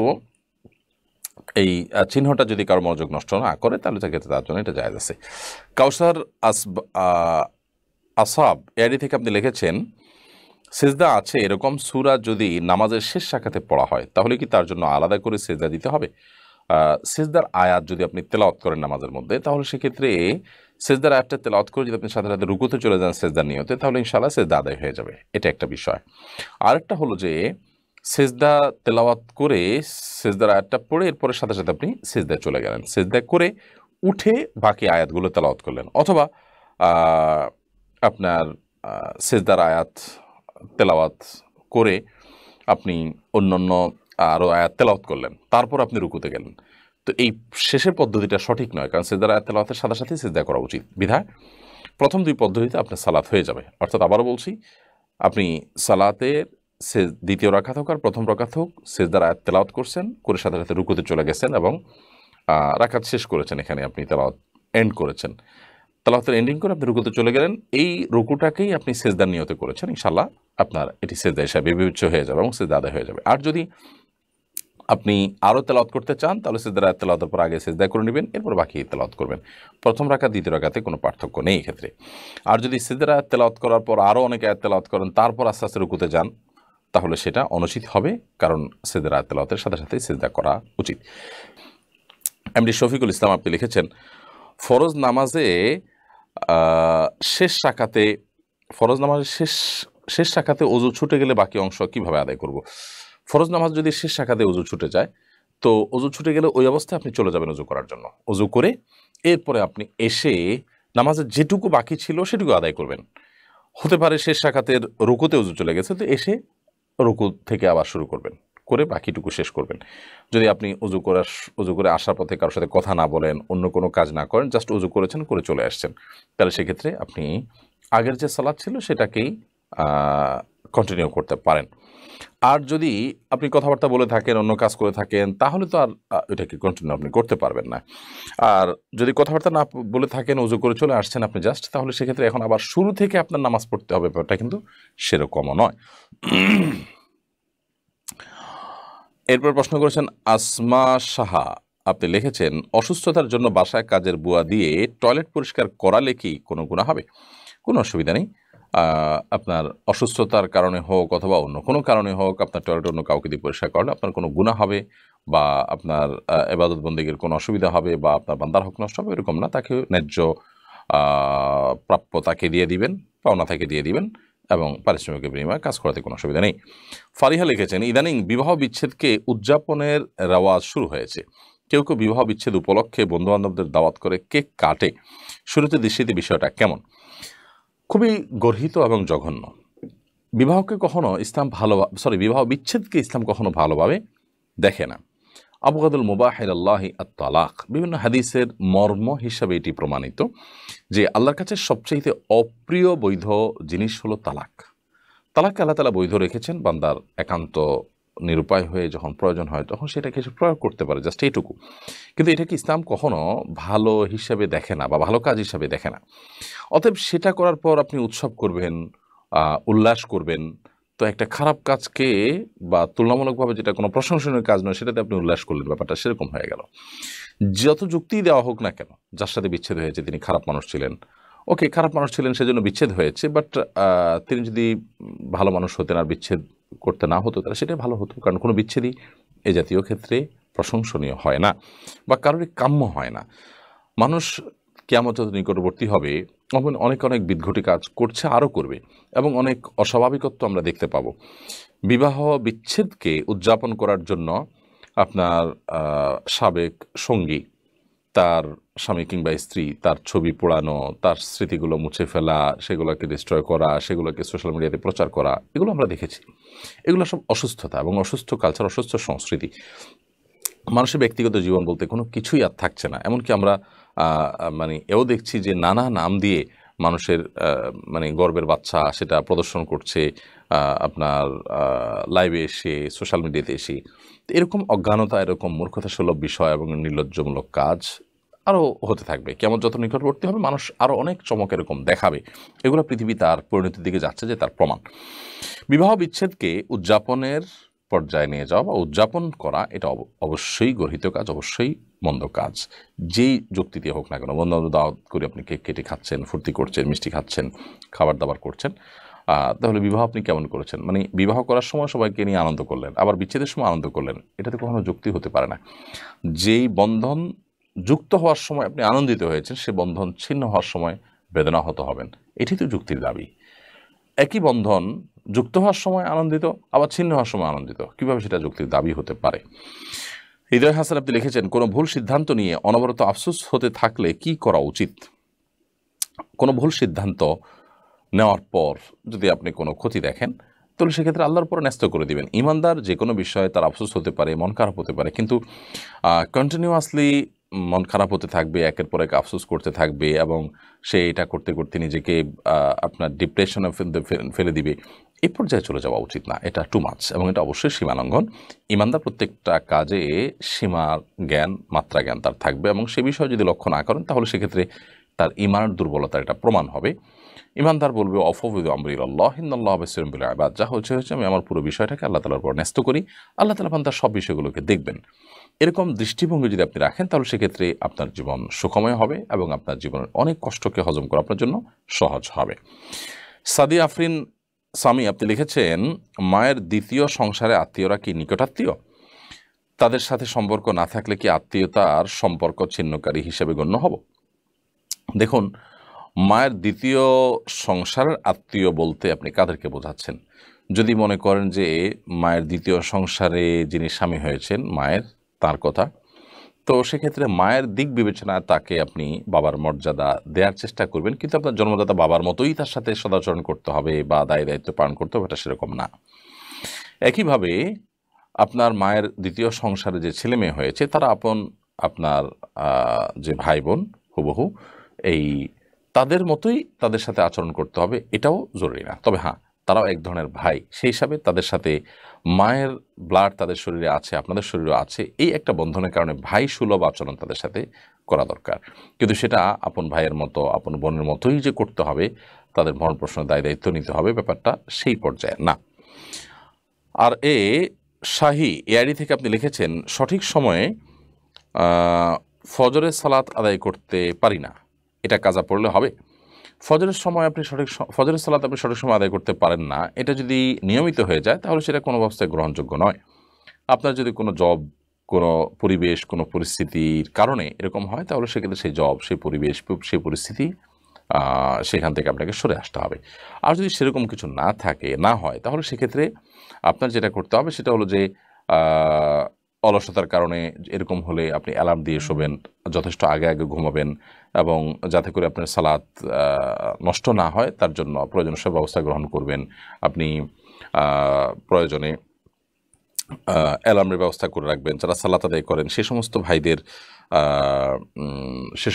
S2: এই চিহ্নটা যদি কারো মনোযোগ নষ্ট না করে, তাহলে সেক্ষেত্রে তার জন্য এটা জায়েজ আছে। কাউসার আসাব এআইডি থেকে আপনি লিখেছেন, সেজদা আছে এরকম সূরা যদি নামাজের শেষ রাকাতে পড়া হয়, তাহলে কি তার জন্য আলাদা করে সেজদা দিতে হবে? সেজদার আয়াত যদি আপনি তেলাওয়াত করেন নামাজের মধ্যে, তাহলে সেক্ষেত্রে সেজদার আয়াতটা তেলাওয়াত করে যদি আপনি সাথে সাথে রুকুতে চলে যান সেজদার নিয়তে, তাহলে ইনশাআল্লাহ সেজদা আদায় হয়ে যাবে। এটা একটা বিষয়। আরেকটা হলো যে সেজদা তেলাওয়াত করে সেজদার আয়াতটা পড়ে এরপরে সাথে সাথে আপনি সেজদায় চলে গেলেন, সেজদা করে উঠে বাকি আয়াতগুলো তেলাওয়াত করলেন, অথবা আপনার সেজদার আয়াত তেলাওয়াত করে আপনি অন্যান্য আরও আয়াত তেলাওয়াত করলেন, তারপর আপনি রুকুতে গেলেন। তো এই শেষের পদ্ধতিটা সঠিক নয়, কারণ সেজদার আয়াত তেলাওয়াতের সাথে সাথে সেজদা করা উচিত। বিধায় প্রথম 2 পদ্ধতিতে আপনার সালাত হয়ে যাবে। অর্থাৎ আবারও বলছি, আপনি সালাতের দ্বিতীয় রাকাত হোক আর প্রথম রাকাত হোক, সেজদার আয়াত তেলাওয়াত করছেন, করে সাথে সাথে রুকুতে চলে গেছেন এবং রাকাত শেষ করেছেন, এখানে আপনি তেলাওয়াত এন্ড করেছেন, তেলাওয়াতের এন্ডিং করে আপনি রুকুতে চলে গেলেন, এই রুকুটাকেই আপনি সেজদার নিয়তে করেছেন, ইনশাআল্লাহ আপনার এটি সেজদা হিসাবে বিবেচ্য হয়ে যাবে এবং সেজদা আদায় হয়ে যাবে। আর যদি আপনি আরও তেলাওয়াত করতে চান তাহলে সেজদার আয়াত তেলাওয়াতের পর আগে সেজদা করে নেবেন, এরপর বাকি তেলাওয়াত করবেন। প্রথম রাকাত দ্বিতীয় রাকাতে কোনো পার্থক্য নেই এক্ষেত্রে। আর যদি সেজদার আয়াত তেলাওয়াত করার পর আরও অনেক আয়াত তেলাওয়াত করেন তারপর আস্তে আস্তে রুকুতে যান, তাহলে সেটা অনুচিত হবে, কারণ সেজদার আয়াত তেলাওয়াতের সাথে সাথে সেজদা করা উচিত। এমডি শফিকুল ইসলাম আপনি লিখেছেন, ফরজ নামাজে শেষ রাকাতে শেষ রাকাতে ওযু ছুটে গেলে বাকি অংশ কিভাবে আদায় করব? ফরজ নামাজ যদি শেষ রাকাতে ওযু ছুটে যায়, তো ওযু ছুটে গেলে ওই অবস্থায় আপনি চলে যাবেন ওযু করার জন্য। ওযু করে এরপরে আপনি এসে নামাজের যেটুকু বাকি ছিল সেটুকু আদায় করবেন। হতে পারে শেষ রাকাতের রুকুতে ওযু চলে গেছে, তো এসে রুকু থেকে আবার শুরু করবেন, করে বাকিটুকু শেষ করবেন। যদি আপনি ওযু করে আসার পথে কারোর সাথে কথা না বলেন, অন্য কোনো কাজ না করেন, জাস্ট ওযু করেছেন, করে চলে আসছেন, তাহলে সেক্ষেত্রে আপনি আগের যে সালাত ছিল সেটাকেই কন্টিনিউ করতে পারেন। আর যদি আপনি কথাবার্তা বলে থাকেন, অন্য কাজ করে থাকেন, তাহলে তো আর এটাকে কন্টিনিউ আপনি করতে পারবেন না। আর যদি কথাবার্তা না বলে থাকেন, ওযু করে চলে আসছেন আপনি জাস্ট, তাহলে সেক্ষেত্রে এখন আবার শুরু থেকে আপনার নামাজ পড়তে হবে, ব্যাপারটা কিন্তু সেরকমও নয়। এরপর প্রশ্ন করেছেন আসমা সাহা, আপনি লিখেছেন, অসুস্থতার জন্য বাসায় কাজের বুয়া দিয়ে টয়লেট পরিষ্কার করালে কি কোনো গুনাহ হবে? কোনো অসুবিধা নেই। আপনার অসুস্থতার কারণে হোক অথবা অন্য কোনো কারণে হোক, আপনার টয়লেট অন্য কাউকে দিয়ে পরিষ্কার করলে আপনার কোনো গুনাহ হবে বা আপনার ইবাদত বন্দেগীর কোনো অসুবিধা হবে বা আপনার বান্দার হক নষ্ট হবে, এরকম না। তাকে ন্যায্য প্রাপ্য তাকে দিয়ে দিবেন, পাওনা তাকে দিয়ে দিবেন এবং পারিশ্রমিকের বিনিময়ে কাজ করাতে কোনো অসুবিধা নেই। ফারিহা লিখেছেন, ইদানিং বিবাহ বিচ্ছেদকে উদযাপনের রেওয়াজ শুরু হয়েছে। কেউ কেউ বিবাহ বিচ্ছেদ উপলক্ষে বন্ধুবান্ধবদের দাওয়াত করে কেক কাটে। শুরুতে দৃষ্টিতে বিষয়টা কেমন? খুবই গর্হিত এবং জঘন্য। বিবাহ বিচ্ছেদকে ইসলাম কখনো ভালোভাবে দেখে না। আবগাদুল মুবাহ ইলাল্লাহি আত-তালাক, বিভিন্ন হাদিসের মর্ম হিসাবে এটি প্রমাণিত যে আল্লাহর কাছে সবচেয়ে অপ্রিয় বৈধ জিনিস হলো তালাক। তালাককে আল্লাহ তাআলা বৈধ রেখেছেন, বান্দার একান্ত নিরুপায় হয়ে যখন প্রয়োজন হয় তখন সেটাকে সে প্রয়োগ করতে পারে, জাস্ট এইটুকু। কিন্তু এটাকে ইসলাম কখনো ভালো হিসাবে দেখে না বা ভালো কাজ হিসাবে দেখে না। অতএব সেটা করার পর আপনি উৎসব করবেন, উল্লাস করবেন, তো একটা খারাপ কাজকে বা তুলনামূলকভাবে যেটা কোনো প্রশংসনীয় কাজ নয় সেটাতে আপনি উল্লাস করলেন, ব্যাপারটা সেরকম হয়ে গেল। যত যুক্তি দেওয়া হোক না কেন, যার সাথে বিচ্ছেদ হয়েছে তিনি খারাপ মানুষ ছিলেন, ওকে খারাপ মানুষ ছিলেন সেজন্য বিচ্ছেদ হয়েছে, বাট তিনি যদি ভালো মানুষ হতেন আর বিচ্ছেদ করতে না হতো তাহলে সেটাই ভালো হতো, কারণ কোনো বিচ্ছেদই এ জাতীয় ক্ষেত্রে প্রশংসনীয় হয় না বা কারোরই কাম্য হয় না। মানুষ কিয়ামতের নিকটবর্তী হবে, অনেক অনেক বিদঘটি কাজ করছে, আরও করবে, এবং অনেক অস্বাভাবিকত্ব আমরা দেখতে পাবো। বিবাহ বিচ্ছেদকে উদযাপন করার জন্য আপনার সাবেক সঙ্গী, তার স্বামী কিংবা স্ত্রী, তার ছবি পোড়ানো, তার স্মৃতিগুলো মুছে ফেলা, সেগুলোকে ডিস্ট্রয় করা, সেগুলোকে সোশ্যাল মিডিয়াতে প্রচার করা, এগুলো আমরা দেখেছি। এগুলো সব অসুস্থতা এবং অসুস্থ কালচার, অসুস্থ সংস্কৃতি। মানুষের ব্যক্তিগত জীবন বলতে কোনো কিছুই আর থাকছে না। এমনকি আমরা এও দেখছি যে নানা নাম দিয়ে মানুষের গর্বের বাচ্চা সেটা প্রদর্শন করছে আপনার লাইভে এসে, সোশ্যাল মিডিয়াতে এসে। এরকম অজ্ঞানতা, এরকম মূর্খতা সুলভ বিষয় এবং নির্লজ্জমূলক কাজ আরও হতে থাকবে। কেমন যত নিকটবর্তী হবে মানুষ আরও অনেক চমক এরকম দেখাবে। এগুলো পৃথিবী তার পরিণতির দিকে যাচ্ছে যে তার প্রমাণ। বিবাহ বিচ্ছেদকে উদযাপনের পর্যায়ে নিয়ে যাওয়া বা উদযাপন করা, এটা অবশ্যই গর্হিত কাজ, অবশ্যই মন্দ কাজ। যেই যুক্তি দিয়ে হোক না কেন, বন্ধু দাওয়াত করে আপনি কেক কেটে খাচ্ছেন, ফুর্তি করছেন, মিষ্টি খাচ্ছেন, খাবার দাবার করছেন, তাহলে বিবাহ আপনি কেমন করেছেন? বিবাহ করার সময় সবাইকে নিয়ে আনন্দ করলেন, আবার বিচ্ছেদের সময় আনন্দ করলেন, এটাতে কখনো যুক্তি হতে পারে না। যেই বন্ধন যুক্ত হওয়ার সময় আপনি আনন্দিত হয়েছেন, সে বন্ধন ছিন্ন হওয়ার সময় বেদনাহত হবেন, এটি তো যুক্তির দাবি। একই বন্ধন যুক্ত হওয়ার সময় আনন্দিত, আবার ছিন্ন হওয়ার সময় আনন্দিত, কিভাবে সেটা যুক্তির দাবি হতে পারে? হৃদয় হাসান আপনি লিখেছেন, কোনো ভুল সিদ্ধান্ত নিয়ে অনবরত আফসোস হতে থাকলে কি করা উচিত? কোনো ভুল সিদ্ধান্ত নেওয়ার পর যদি আপনি কোনো ক্ষতি দেখেন, তাহলে সেক্ষেত্রে আল্লাহর উপর ন্যস্ত করে দিবেন। ইমানদার যে কোনো বিষয়ে তার আফসোস হতে পারে, মন খারাপ হতে পারে, কিন্তু কন্টিনিউয়াসলি মন খারাপ হতে থাকবে, একের পর এক আফসোস করতে থাকবে এবং সে এটা করতে করতে নিজেকে আপনার ডিপ্রেশনে ফেলে দিবে, এই পর্যায়ে চলে যাওয়া উচিত না, এটা টু মাচ, এবং এটা অবশ্যই সীমালঙ্ঘন। ইমানদার প্রত্যেকটা কাজে সীমার জ্ঞান, মাত্রা জ্ঞান তার থাকবে, এবং সে বিষয়ে যদি লক্ষ্য না করেন তাহলে সেক্ষেত্রে তার ইমানের দুর্বলতার এটা প্রমাণ হবে। ইমানদার বলবে অফবিদ আমরিল্লাহ ইন্নাল্লাহ বাসীরুম বিল ইবাদ, যা হচ্ছে আমি আমার পুরো বিষয়টাকে আল্লাহ তাআলার উপর ন্যস্ত করি, আল্লাহ তাআলা তার সব বিষয়গুলোকে দেখবেন। এরকম দৃষ্টিভঙ্গি যদি আপনি রাখেন তাহলে সেক্ষেত্রে আপনার জীবন সুখময় হবে এবং আপনার জীবনের অনেক কষ্টকে হজম করা আপনার জন্য সহজ হবে। সাদি আফরিন সামি আপনি লিখেছেন, মায়ের দ্বিতীয় সংসারে আত্মীয়রা কি নিকটাত্মীয়? তাদের সাথে সম্পর্ক না থাকলে কি আত্মীয়তার সম্পর্ক ছিন্নকারী হিসেবে গণ্য হব? দেখুন, মায়ের দ্বিতীয় সংসারের আত্মীয় বলতে আপনি কাদেরকে বোঝাচ্ছেন? যদি মনে করেন যে মায়ের দ্বিতীয় সংসারে যিনি স্বামী হয়েছেন মায়ের, তার কথা, তো সেক্ষেত্রে মায়ের দিক বিবেচনায় তাকে আপনি বাবার মর্যাদা দেওয়ার চেষ্টা করবেন, কিন্তু আপনার জন্মদাতা বাবার মতোই তার সাথে সদাচরণ করতে হবে বা দায়িত্ব পালন করতে হবে, এটা সেরকম না। একইভাবে আপনার মায়ের দ্বিতীয় সংসারে যে ছেলে মেয়ে হয়েছে তারা আপনার যে ভাই বোন হুবহু এই তাদের মতোই তাদের সাথে আচরণ করতে হবে, এটাও জরুরি না। তবে হ্যাঁ, তারাও এক ধরনের ভাই, সেই হিসাবে তাদের সাথে মায়ের ব্লাড তাদের শরীরে আছে, আপনাদের শরীরেও আছে, এই একটা বন্ধনের কারণে ভাই সুলভ আচরণ তাদের সাথে করা দরকার। কিন্তু সেটা আপন ভাইয়ের মতো, আপন বোনের মতোই যে করতে হবে, তাদের ভরণ পোষণের দায়িত্ব নিতে হবে, ব্যাপারটা সেই পর্যায়ে না। আর শাহী এআইডি থেকে আপনি লিখেছেন, সঠিক সময়ে ফজরের সালাত আদায় করতে পারি না, এটা কাজা পড়লে হবে? ফজরের সালাত আপনি সঠিক সময় আদায় করতে পারেন না, এটা যদি নিয়মিত হয়ে যায় তাহলে সেটা কোনো অবস্থায় গ্রহণযোগ্য নয়। আপনার যদি কোনো জব, কোনো পরিবেশ, কোনো পরিস্থিতির কারণে এরকম হয় তাহলে সেক্ষেত্রে সেই জব, সেই পরিবেশ, সেই পরিস্থিতি সেখান থেকে আপনাকে সরে আসতে হবে। আর যদি সেরকম কিছু না হয় তাহলে সেক্ষেত্রে আপনার যেটা করতে হবে সেটা হলো যে অলসতার কারণে এরকম হলে আপনি অ্যালার্ম দিয়ে শোবেন, যথেষ্ট আগে ঘুমাবেন, এবং যাতে করে আপনার সালাত নষ্ট না হয় তার জন্য প্রয়োজনীয় সব ব্যবস্থা গ্রহণ করবেন। আপনি প্রয়োজনে অ্যালার্মের ব্যবস্থা করে রাখবেন। যারা সালাত আদায় করেন সে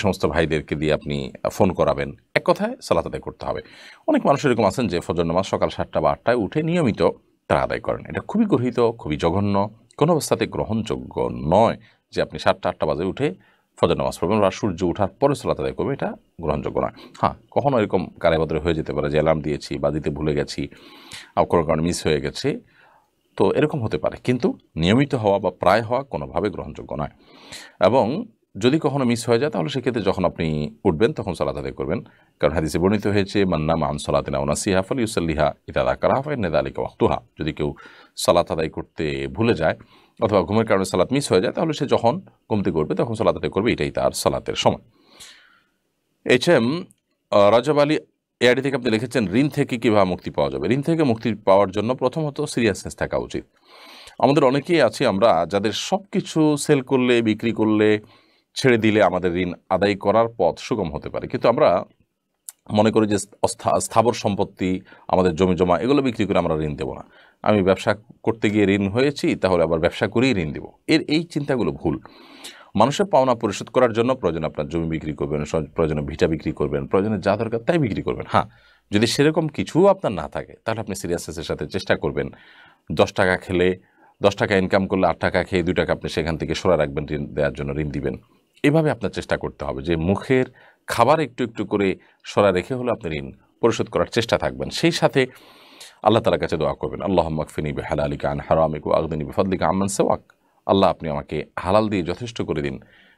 S2: সমস্ত ভাইদেরকে দিয়ে আপনি ফোন করাবেন। এক কথায় সালাত আদায় করতে হবে। অনেক মানুষ এরকম আছেন যে ফজর নামাজ সকাল 7টা বা 8টায় উঠে নিয়মিত তারা আদায় করেন। এটা খুবই গর্হিত, খুবই জঘন্য, কোনো অবস্থাতে গ্রহণযোগ্য নয় যে আপনি 7টা-8টা বাজে উঠে ফজর নামাজ পড়বেন বা সূর্য ওঠার পরে সালাত আদায় করবেন, এটা গ্রহণযোগ্য নয়। হ্যাঁ, কখনো এরকম কারাবদরে হয়ে যেতে পারে যে অ্যালার্ম দিয়েছি বা দিতে ভুলে গেছি, কোনো কারণে মিস হয়ে গেছে, তো এরকম হতে পারে, কিন্তু নিয়মিত হওয়া বা প্রায় হওয়া কোনোভাবে গ্রহণযোগ্য নয়। এবং যদি কখনো মিস হয়ে যায় তাহলে সেক্ষেত্রে যখন আপনি উঠবেন তখন সালাত আদায় করবেন, কারণ হাদিসে বর্ণিত হয়েছে মান নামা আন সালাতিন আও নাসিহা ফালিউসাল্লিহা ইযা যাকারাহা ফাইন্না যালিকা ওয়াক্তুহা। যদি কেউ সালাত আদায় করতে ভুলে যায় অথবা ঘুমের কারণে সালাত মিস হয়ে যায় তাহলে সে যখন ঘুম থেকে উঠবে তখন সালাত আদায় করবে, এটাই তার সালাতের সময়। HM রাজব আলী এআইডি থেকে আপনি লিখেছেন, ঋণ থেকে কীভাবে মুক্তি পাওয়া যাবে? ঋণ থেকে মুক্তি পাওয়ার জন্য প্রথমত সিরিয়াসনেস থাকা উচিত। আমাদের অনেকেই আছি আমরা যাদের সব কিছু সেল করলে, বিক্রি করলে, ছেড়ে দিলে আমাদের ঋণ আদায় করার পথ সুগম হতে পারে, কিন্তু আমরা মনে করি যে স্থাবর সম্পত্তি, আমাদের জমি জমা, এগুলো বিক্রি করে আমরা ঋণ দেবো না। আমি ব্যবসা করতে গিয়ে ঋণ হয়েছি, তাহলে আবার ব্যবসা করেই ঋণ দেবো, এই চিন্তাগুলো ভুল। মানুষের পাওনা পরিশোধ করার জন্য প্রয়োজন আপনার জমি বিক্রি করবেন, প্রয়োজনে ভিটা বিক্রি করবেন, প্রয়োজনে যা দরকার তাই বিক্রি করবেন। হ্যাঁ, যদি সেরকম কিছু আপনার না থাকে তাহলে আপনি সিরিয়াসনেসের সাথে চেষ্টা করবেন 10 টাকা খেলে 10 টাকা ইনকাম করলে 8 টাকা খেয়ে 2 টাকা আপনি সেখান থেকে সরা রাখবেন, ঋণ দেওয়ার জন্য ঋণ দিবেন। এভাবে আপনার চেষ্টা করতে হবে যে মুখের খাবার একটু একটু করে সরা রেখে হলে আপনি ঋণ পরিশোধ করার চেষ্টা থাকবেন। সেই সাথে আল্লাহ তাআলার কাছে দোয়া করবেন, আল্লাহুম্মা কফিনি বিহালালিকা আন হারামিকা ওয়া আগনিনি বিফাদলিকা আম্মান সিওয়াক। আল্লাহ, আপনি আমাকে হালাল দিয়ে যথেষ্ট করে দিন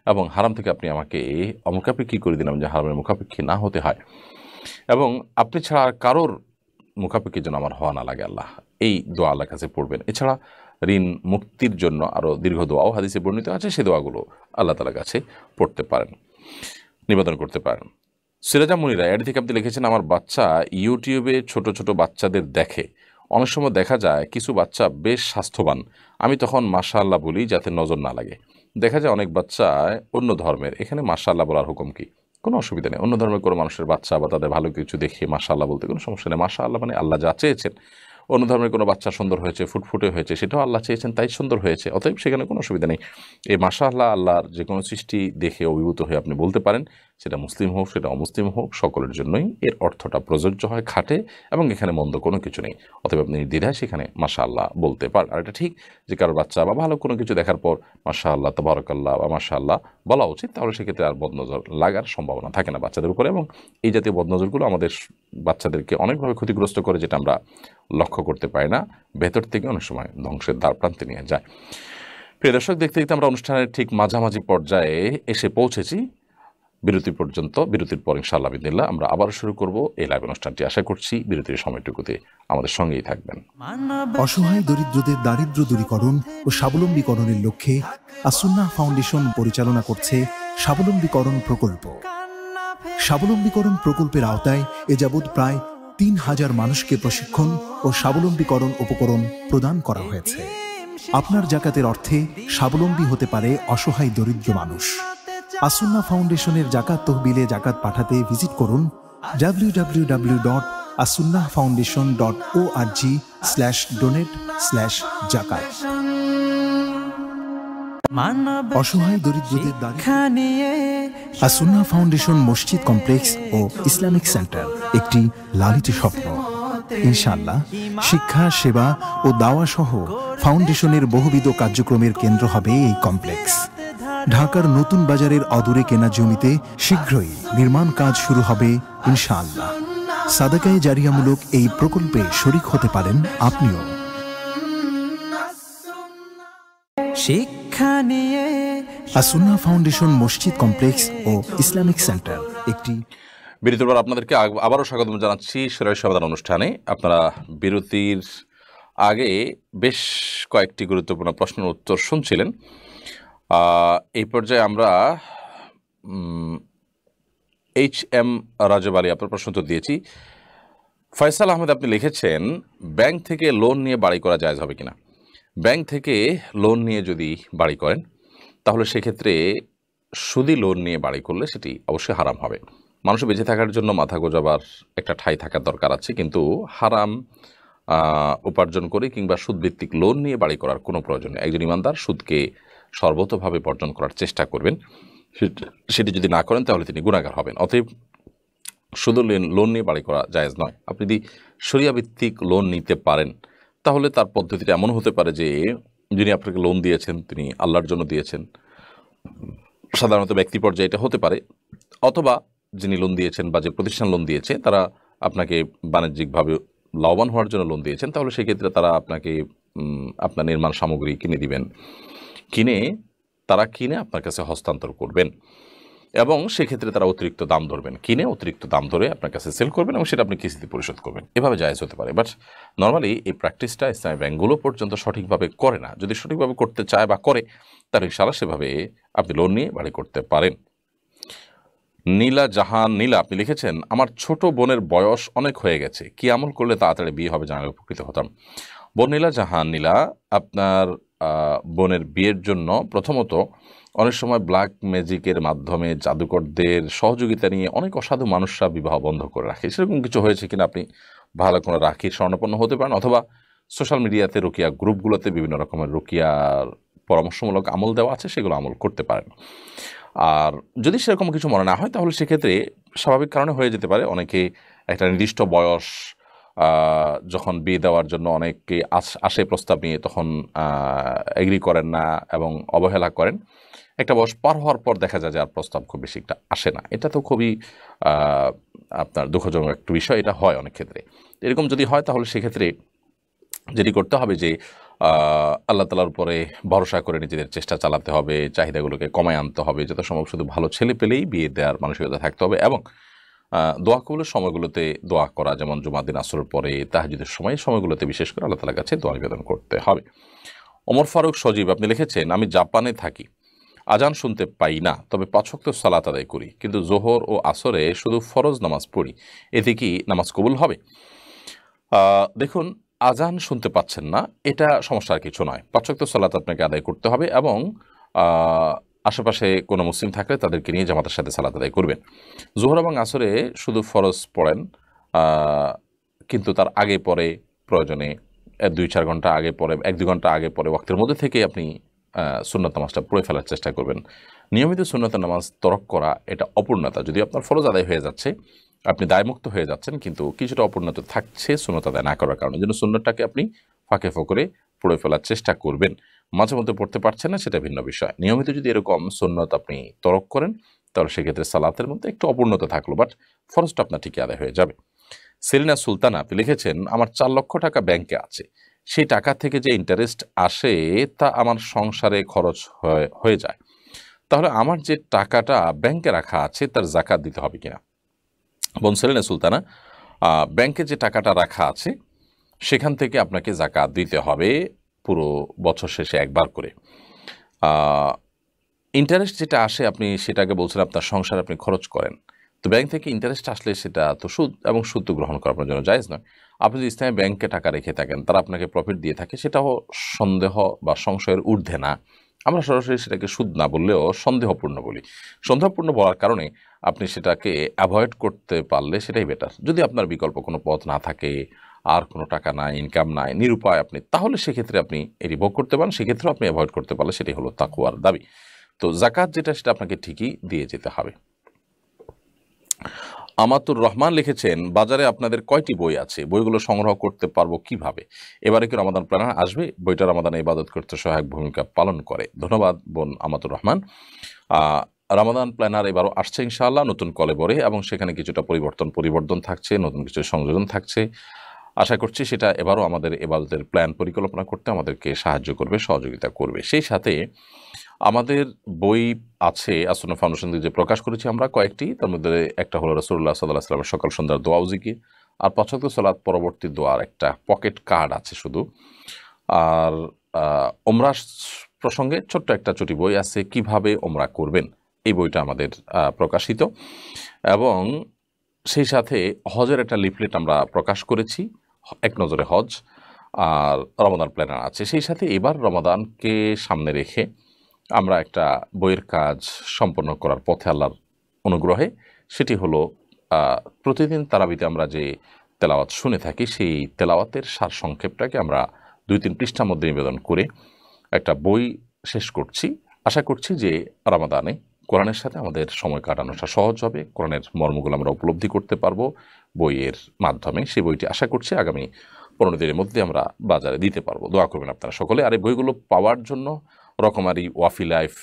S2: এবং হারাম থেকে আপনি আমাকে অমুখাপেক্ষী করে দিন, যে হারামের মুখাপেক্ষী না হতে হয়, এবং আপনি ছাড়া আর কারোর মুখাপেক্ষী যেন আমার হওয়া না লাগে। আল্লাহ, এই দোয়া আল্লাহর কাছে পড়বেন। এছাড়া ঋণ মুক্তির জন্য আরও দীর্ঘ দোয়াও হাদিসে বর্ণিত আছে, সেই দোয়াগুলো আল্লাহ তাআলার কাছে পড়তে পারেন, নিবেদন করতে পারেন। সিরাজা মুনিরা এর থেকে আপনি লিখেছেন, আমার বাচ্চা ইউটিউবে ছোট ছোট বাচ্চাদের দেখে, অনেক সময় দেখা যায় কিছু বাচ্চা বেশ স্বাস্থ্যবান, আমি তখন মাশাআল্লাহ বলি যাতে নজর না লাগে। দেখা যায় অনেক বাচ্চা অন্য ধর্মের, এখানে মাশাআল্লাহ বলার হুকুম কি? কোনো অসুবিধা নেই। অন্য ধর্মের কোনো মানুষের বাচ্চা বা তাদের ভালো কিছু দেখে মাশাআল্লাহ বলতে কোনো সমস্যা নেই। মাশাআল্লাহ মানে আল্লাহ যা চেয়েছেন। অন্য ধর্মের কোনো বাচ্চা সুন্দর হয়েছে, ফুটফুটে হয়েছে, সেটাও আল্লাহ চেয়েছেন তাই সুন্দর হয়েছে, অতএব সেখানে কোনো অসুবিধা নেই। এই মাশাআল্লাহ আল্লাহর যে কোনো সৃষ্টি দেখে অভিভূত হয়ে আপনি বলতে পারেন, সেটা মুসলিম হোক সেটা অমুসলিম হোক সকলের জন্যই এর অর্থটা প্রযোজ্য হয়, খাটে, এবং এখানে মন্দ কোনো কিছু নেই। অতএব আপনি দ্বিধায় সেখানে মাশাআল্লাহ বলতে পারেন। আর এটা ঠিক যে কারোর বাচ্চা বা ভালো কোনো কিছু দেখার পর মাশাআল্লাহ, তাবারাকাল্লাহ বা মাশাআল্লাহ বলা উচিত, তাহলে সেক্ষেত্রে আর বদনজর লাগার সম্ভাবনা থাকে না বাচ্চাদের উপরে। এবং এই জাতীয় বদনজরগুলো আমাদের বাচ্চাদেরকে অনেকভাবে ক্ষতিগ্রস্ত করে, যেটা আমরা লক্ষ্য করতে পারি না, ভেতর থেকে অনেক সময় ধ্বংসের দ্বার প্রান্তে নিয়ে যায়। প্রিয় দর্শক, দেখতে দেখতে আমরা অনুষ্ঠানের ঠিক মাঝামাঝি পর্যায়ে এসে পৌঁছেছি। বিরতি পর্যন্ত, বিরতির পর ইনশাআল্লাহ বিদিল্লাহ আমরা আবার শুরু করব এই লাইভ অনুষ্ঠানটি। আশা করছি বিরতির সময়টুকুতে আমাদের সঙ্গেই থাকবেন।
S3: অসহায় দরিদ্রদের দারিদ্র দূরীকরণ ও স্বাবলম্বীকরণের লক্ষ্যে আসুন্নাহ ফাউন্ডেশন পরিচালনা করছে স্বাবলম্বীকরণ প্রকল্প। স্বাবলম্বীকরণ প্রকল্পের আওতায় এ যাবৎ প্রায় ৩,০০০ মানুষকে প্রশিক্ষণ ও স্বাবলম্বীকরণ উপকরণ প্রদান করা হয়েছে। আপনার জাকাতের অর্থে স্বাবলম্বী হতে পারে অসহায় দরিদ্র মানুষ। আসুন্নাহ ফাউন্ডেশনের জাকাত তহবিলে জাকাত পাঠাতে ভিজিট করুন www.asunnahfoundation.org/donate/zakat। অসহায় দরিদ্রদের আসুন্নাহ ফাউন্ডেশন মসজিদ কমপ্লেক্স ও ইসলামিক সেন্টার একটি লালিত স্বপ্ন। ইনশাআল্লাহ শিক্ষা, সেবা ও দাওয়া সহ ফাউন্ডেশনের বহুবিধ কার্যক্রমের কেন্দ্র হবে এই কমপ্লেক্স। ঢাকার নতুন বাজারের অদূরে কেনা জমিতে শীঘ্রই নির্মাণ কাজ শুরু হবে ইনশাআল্লাহ। সাদাকায়ে জারিয়ামূলক এই প্রকল্পে শরীক হতে পারেন আপনিও।
S1: শিক্ষা নিয়ে
S3: আসুন্নাহ ফাউন্ডেশন মসজিদ কমপ্লেক্স ও ইসলামিক সেন্টার একটি।
S2: বিরতির পর আপনাদেরকে আবারও স্বাগতম জানাচ্ছি শরীয়ত সমাধান অনুষ্ঠানে। আপনারা বিরতির আগে বেশ কয়েকটি গুরুত্বপূর্ণ প্রশ্নের উত্তর শুনছিলেন। এই পর্যায়ে আমরা HM রাজব আলী আপনার প্রশ্ন উত্তর দিয়েছি। ফয়সাল আহমেদ আপনি লিখেছেন, ব্যাংক থেকে লোন নিয়ে বাড়ি করা জায়েজ হবে কিনা? ব্যাংক থেকে লোন নিয়ে যদি বাড়ি করেন তাহলে সেক্ষেত্রে সুদি লোন নিয়ে বাড়ি করলে সেটি অবশ্যই হারাম হবে। মানুষের বেঁচে থাকার জন্য মাথা গোজাবার একটা ঠাঁই থাকার দরকার আছে, কিন্তু হারাম উপার্জন করে কিংবা সুদভিত্তিক লোন নিয়ে বাড়ি করার কোনো প্রয়োজন নেই। একজন ইমানদার সুদকে সর্বতভাবে বর্জন করার চেষ্টা করবেন, সেটি যদি না করেন তাহলে তিনি গুনাহগার হবেন। অতএব শুধু লোন নিয়ে বাড়ি করা জায়েজ নয়। আপনি যদি শরিয়াভিত্তিক লোন নিতে পারেন তাহলে তার পদ্ধতিটা এমন হতে পারে যে যিনি আপনাকে লোন দিয়েছেন তিনি আল্লাহর জন্য দিয়েছেন, সাধারণত ব্যক্তি পর্যায়ে এটা হতে পারে, অথবা যিনি লোন দিয়েছেন বা যে প্রতিষ্ঠান লোন দিয়েছে তারা আপনাকে বাণিজ্যিকভাবে লাভবান হওয়ার জন্য লোন দিয়েছেন, তাহলে সেক্ষেত্রে তারা আপনাকে আপনার নির্মাণ সামগ্রী কিনে দিবেন, কিনে আপনার কাছে হস্তান্তর করবেন এবং সেক্ষেত্রে তারা অতিরিক্ত দাম ধরবেন, কিনে অতিরিক্ত দাম ধরে আপনার কাছে সেল করবেন এবং সেটা আপনি কিস্তিতে পরিশোধ করবেন। এভাবে জায়েজ হতে পারে। বাট নর্মালি এই প্র্যাকটিসটা ইসলামী ব্যাংকগুলো পর্যন্ত সঠিকভাবে করে না। যদি সঠিকভাবে করতে চায় বা করে তাহলে ইনশাআল্লাহ সেভাবে আপনি লোন নিয়ে বাড়ি করতে পারেন। নীলা জাহান নীলা আপনি লিখেছেন, আমার ছোট বোনের বয়স অনেক হয়ে গেছে, কি আমল করলে তাড়াতাড়ি বিয়ে হবে জানালে উপকৃত হতাম। বোন নীলা জাহান নীলা, আপনার বোনের বিয়ের জন্য প্রথমত অনেক সময় ব্ল্যাক ম্যাজিকের মাধ্যমে জাদুকরদের সহযোগিতা নিয়ে অনেক অসাধু মানুষরা বিবাহ বন্ধ করে রাখে। সেরকম কিছু হয়েছে কিনা আপনি ভালো কোনো রাখির স্বর্ণপন্ন হতে পারেন, অথবা সোশ্যাল মিডিয়াতে রুকিয়া গ্রুপগুলোতে বিভিন্ন রকমের রুকিয়ার পরামর্শমূলক আমল দেওয়া আছে, সেগুলো আমল করতে পারেন। আর যদি সেরকম কিছু মনে না হয় তাহলে সেক্ষেত্রে স্বাভাবিক কারণে হয়ে যেতে পারে। অনেকে একটা নির্দিষ্ট বয়স যখন বিয়ে দেওয়ার জন্য অনেকে আসে প্রস্তাব নিয়ে, তখন এগ্রি করেন না এবং অবহেলা করেন। একটা বয়স পার হওয়ার পর দেখা যায় যে আর প্রস্তাব খুব বেশি একটা আসে না। এটা তো খুবই আপনার দুঃখজনক একটা বিষয়, এটা হয় অনেক ক্ষেত্রে। এরকম যদি হয় তাহলে সেক্ষেত্রে যেটি করতে হবে যে আল্লাহ তাআলার উপরে ভরসা করে নিজেদের চেষ্টা চালাতে হবে, চাহিদাগুলোকে কমায় আনতে হবে, যত সম্ভব শুধু ভালো ছেলে পেলেই বিয়ে দেওয়ার মানসিকতা থাকতে হবে এবং দোয়া কবুলের সময়গুলোতে দোয়া করা, যেমন জুমার দিন আসরের পরে, তাহাজ্জুদের সময়গুলোতে বিশেষ করে আল্লাহ তাআলার কাছে দোয়া নিবেদন করতে হবে। ওমর ফারুক সজীব আপনি লিখেছেন, আমি জাপানে থাকি, আজান শুনতে পাই না, তবে 5 ওয়াক্ত সালাত আদায় করি, কিন্তু জোহর ও আসরে শুধু ফরজ নামাজ পড়ি, এতে কি নামাজ কবুল হবে? দেখুন, আজান শুনতে পাচ্ছেন না এটা সমস্যার কিছু নয়। 5 ওয়াক্ত সালাত আপনাকে আদায় করতে হবে এবং আশেপাশে কোনো মুসলিম থাকলে তাদেরকে নিয়ে জামাতের সাথে সালাত আদায় করবেন। জোহর এবং আসরে শুধু ফরজ পড়েন, কিন্তু তার আগে পরে প্রয়োজনে 2-4 ঘন্টা আগে পরে, 1-2 ঘন্টা আগে পরে ওয়াক্তের মধ্যে থেকে আপনি সুন্নত নামাজটা পড়ে ফেলার চেষ্টা করবেন। নিয়মিত সুন্নত নামাজ তরক করা এটা অপূর্ণতা। যদি আপনার ফরজ আদায় হয়ে যাচ্ছে, আপনি দায়মুক্ত হয়ে যাচ্ছেন, কিন্তু কিছুটা অপূর্ণতা থাকছে সুন্নত আদায় না করার কারণে, যেন সুন্নতটাকে আপনি ফাঁকে ফোকরে পড়ে ফেলার চেষ্টা করবেন। মাঝে মধ্যে পড়তে পারছেন না, সেটা ভিন্ন বিষয়। নিয়মিত যদি এরকম সুন্নত আপনি তরক করেন, তাহলে সেক্ষেত্রে সালাতের মধ্যে একটু অপূর্ণতা থাকলো, বাট ফরজটা আপনার ঠিকই আদায় হয়ে যাবে। সেলিনা সুলতানা আপনি লিখেছেন, আমার 4 লক্ষ টাকা ব্যাংকে আছে, সেই টাকা থেকে যে ইন্টারেস্ট আসে তা আমার সংসারে খরচ হয়ে যায়, তাহলে আমার যে টাকাটা ব্যাংকে রাখা আছে তার জাকাত দিতে হবে কিনা? বোন সেলিনা সুলতানা, ব্যাংকে যে টাকাটা রাখা আছে সেখান থেকে আপনাকে জাকাত দিতে হবে পুরো বছর শেষে একবার করে। ইন্টারেস্ট যেটা আসে, আপনি সেটাকে বলছেন আপনার সংসারে আপনি খরচ করেন, তো ব্যাংক থেকে ইন্টারেস্ট আসলে সেটা তো সুদ, এবং সুদ তো গ্রহণ করা আপনার জন্য জায়েজ নয়। আপনি যদি ইসলামী ব্যাংকে টাকা রেখে থাকেন, তারা আপনাকে প্রফিট দিয়ে থাকে, সেটাও সন্দেহ বা সংশয়ের ঊর্ধ্বে না। আমরা সরাসরি সেটাকে সুদ না বললেও সন্দেহপূর্ণ বলি। সন্দেহপূর্ণ বলার কারণে আপনি সেটাকে অ্যাভয়েড করতে পারলে সেটাই বেটার। যদি আপনার বিকল্প কোনো পথ না থাকে, আর কোনো টাকা নাই, ইনকাম নাই, নিরুপায় আপনি, তাহলে সেক্ষেত্রে আপনি এটি ভোগ করতে পারেন, সেক্ষেত্রেও আপনি অ্যাভয়েড করতে পারলে সেটাই হলো তাকওয়ার দাবি। তো জাকাত যেটা, সেটা আপনাকে ঠিকই দিয়ে যেতে হবে। আমাতুর রহমান লিখেছেন, বাজারে আপনাদের কয়টি বই আছে, বইগুলো সংগ্রহ করতে পারবো কিভাবে? এবারে কি রমাদান প্ল্যানার আসবে? বইটা রমাদানে ইবাদত করতে সহায়ক ভূমিকা পালন করে। ধন্যবাদ বোন আমাতুর রহমান। রমাদান প্ল্যানার এবারও আসছে ইনশাআল্লাহ নতুন কলেবরে, এবং সেখানে কিছুটা পরিবর্তন থাকছে, নতুন কিছু সংযোজন থাকছে। আশা করছি সেটা এবারও আমাদের ইবাদতের প্ল্যান পরিকল্পনা করতে আমাদেরকে সাহায্য করবে, সহযোগিতা করবে। সেই সাথে আমাদের বই আছে আসুন্নাহ ফাউন্ডেশন থেকে যে প্রকাশ করেছি আমরা কয়েকটি, তার মধ্যে একটা হলো রাসূলুল্লাহ সাল্লাল্লাহু আলাইহি ওয়াসাল্লামের সকাল সন্ধ্যার দোয়া ও জিকির, আর ৫ ওয়াক্ত সালাত পরবর্তী দোয়ার একটা পকেট কার্ড আছে শুধু, আর ওমরা প্রসঙ্গে ছোট্ট একটা ছোটি বই আছে, কিভাবে ওমরা করবেন, এই বইটা আমাদের প্রকাশিত। এবং সেই সাথে হজের একটা লিফলেট আমরা প্রকাশ করেছি, এক নজরে হজ, আর রমাদান প্ল্যানার আছে। সেই সাথে এবার রমাদানকে সামনে রেখে আমরা একটা বইয়ের কাজ সম্পন্ন করার পথে আল্লাহর অনুগ্রহে, সেটি হলো প্রতিদিন তারাবিতে আমরা যে তেলাওয়াত শুনে থাকি, সেই তেলাওয়াতের সার সংক্ষেপটাকে আমরা 2-3 পৃষ্ঠার মধ্যে নিবেদন করে একটা বই শেষ করছি। আশা করছি যে রমাদানে কোরআনের সাথে আমাদের সময় কাটানোটা সহজ হবে, কোরআনের মর্মগুলো আমরা উপলব্ধি করতে পারবো বইয়ের মাধ্যমে। সেই বইটি আশা করছি আগামী 15 দিনের মধ্যে আমরা বাজারে দিতে পারবো। দোয়া করবেন আপনারা সকলে। আর এই বইগুলো পাওয়ার জন্য রকমারি, ওয়াফি লাইফ,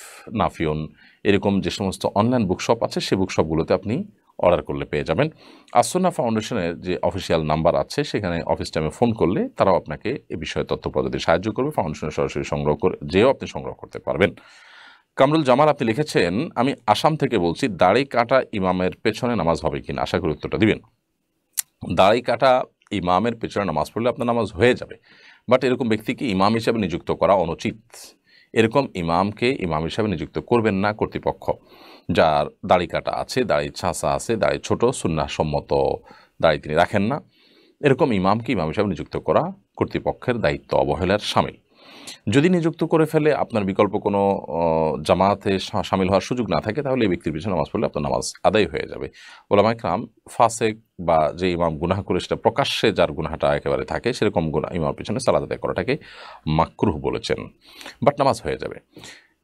S2: নাফিউন, এরকম যে সমস্ত অনলাইন বুকশপ আছে, সেই বুকশপগুলোতে আপনি অর্ডার করলে পেয়ে যাবেন। আসুন্নাহ ফাউন্ডেশনের যে অফিসিয়াল নাম্বার আছে, সেখানে অফিস টাইমে ফোন করলে তারাও আপনাকে এ বিষয়ে তথ্য পদ্ধতি সাহায্য করবে। ফাউন্ডেশনে সরাসরি সংগ্রহ করে যেও আপনি সংগ্রহ করতে পারবেন। কামরুল জামাল আপনি লিখেছেন, আমি আসাম থেকে বলছি, দাড়ি কাটা ইমামের পেছনে নামাজ হবে কিনা? আশা করি উত্তরটা দিবেন। দাড়ি কাটা ইমামের পেছনে নামাজ পড়লে আপনার নামাজ হয়ে যাবে, বাট এরকম ব্যক্তিকে ইমাম হিসাবে নিযুক্ত করা অনুচিত। এরকম ইমামকে ইমাম হিসাবে নিযুক্ত করবেন না কর্তৃপক্ষ। যার দাড়ি কাটা আছে, দাড়ি ছাঁচা আছে, দাড়ি ছোট, সুন্নাহ সম্মত দাড়ি তিনি রাখেন না, এরকম ইমামকে ইমাম হিসাবে নিযুক্ত করা কর্তৃপক্ষের দায়িত্ব অবহেলার শামিল। যদি নিযুক্ত করে ফেলে, আপনার বিকল্প কোনো জামাতে শামিল হওয়ার সুযোগ না থাকে, তাহলে এই ব্যক্তির পিছনে নামাজ পড়লে আপনার নামাজ আদায় হয়ে যাবে। ওলামায়ে কেরাম ফাসেক বা যে ইমাম গুনাহ করে, সেটা প্রকাশ্যে যার গুনাহটা একেবারে থাকে, সেরকম ইমামের পিছনে সালাত আদায় করাটাকে মাকরুহ বলেছেন, বাট নামাজ হয়ে যাবে।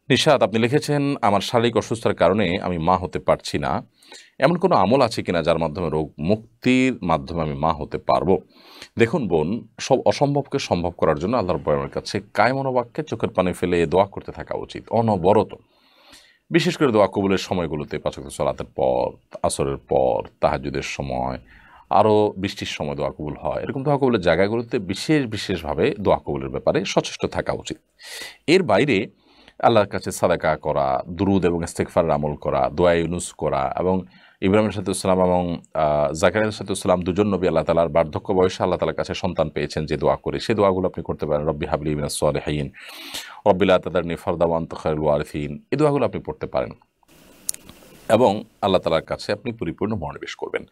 S2: নিশাত আপনি লিখেছেন, আমার শারীরিক অসুস্থতার কারণে আমি মা হতে পারছি না, এমন কোনো আমল আছে কিনা যার মাধ্যমে রোগ মুক্তির মাধ্যমে আমি মা হতে পারবো? দেখুন বোন, সব অসম্ভবকে সম্ভব করার জন্য আল্লাহর বয়ানের কাছে কায়মনোবাক্যে চোখের পানি ফেলে দোয়া করতে থাকা উচিত অনবরত। বিশেষ করে দোয়া কবুলের সময়গুলোতে, ৫ ওয়াক্ত সালাতের পর, আসরের পর, তাহাজ্জুদের সময়, আরও বৃষ্টির সময় দোয়া কবুল হয়, এরকম দোয়া কবুলের জায়গাগুলোতে বিশেষভাবে দোয়া কবুলের ব্যাপারে সচেষ্ট থাকা উচিত। এর বাইরে আল্লাহর কাছে সাদাকা করা, দুরুদ এবং ইস্তেগফারের আমল করা, দোয়া ইউনুস করা, এবং ইব্রাহিম সালাতুসসালাম এবং জাকারিয়া সালাতুসসালাম দুজন নবী আল্লাহ তাআলার বার্ধক্য বয়সে আল্লাহ তাআলার কাছে সন্তান পেয়েছেন যে দোয়া করে, সেই দোয়াগুলো আপনি করতে পারেন। রব্বি হাবলি মিনাস সালিহিন, রব্বি লা তাদারনি ফারদা ওয়া আনতা খায়রুল ওয়ারিসিন, এই দোয়াগুলো আপনি পড়তে পারেন এবং আল্লাহ তাআলার কাছে আপনি পরিপূর্ণ মনোনিবেশ করবেন।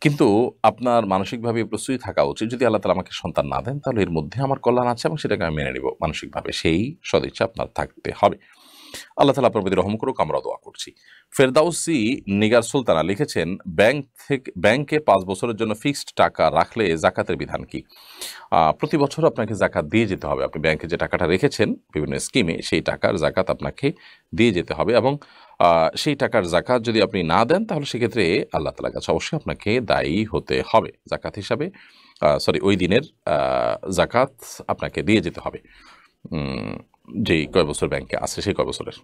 S2: কিন্তু আপনার মানসিকভাবে প্রস্তুতি থাকা উচিত, যদি আল্লাহ তাআলা আমাকে সন্তান না দেন, তাহলে এর মধ্যে আমার কল্যাণ আছে এবং সেটাকে আমি মেনে নেব মানসিকভাবে, সেই সদিচ্ছা আপনার থাকতে হবে। আল্লাহ তাআলা আপনার প্রতি রহম করুক, আমরা দোয়া করছি। ফেরদাউসি নিগার সুলতানা লিখেছেন, ব্যাংকে 5 বছরের জন্য ফিক্সড টাকা রাখলে জাকাতের বিধান কি? প্রতি বছর আপনাকে জাকাত দিয়ে যেতে হবে। আপনি ব্যাংকে যে টাকাটা রেখেছেন বিভিন্ন স্কিমে, সেই টাকার জাকাত আপনাকে দিয়ে যেতে হবে, এবং সেই টাকার জাকাত যদি আপনি না দেন তাহলে সেক্ষেত্রে আল্লাহ তাআলার কাছে অবশ্যই আপনাকে দায়ী হতে হবে। জাকাত হিসাবে ওই দিনের জাকাত আপনাকে দিয়ে যেতে হবে, যেই কয় বছর ব্যাংকে আছে সেই কয় বছরের।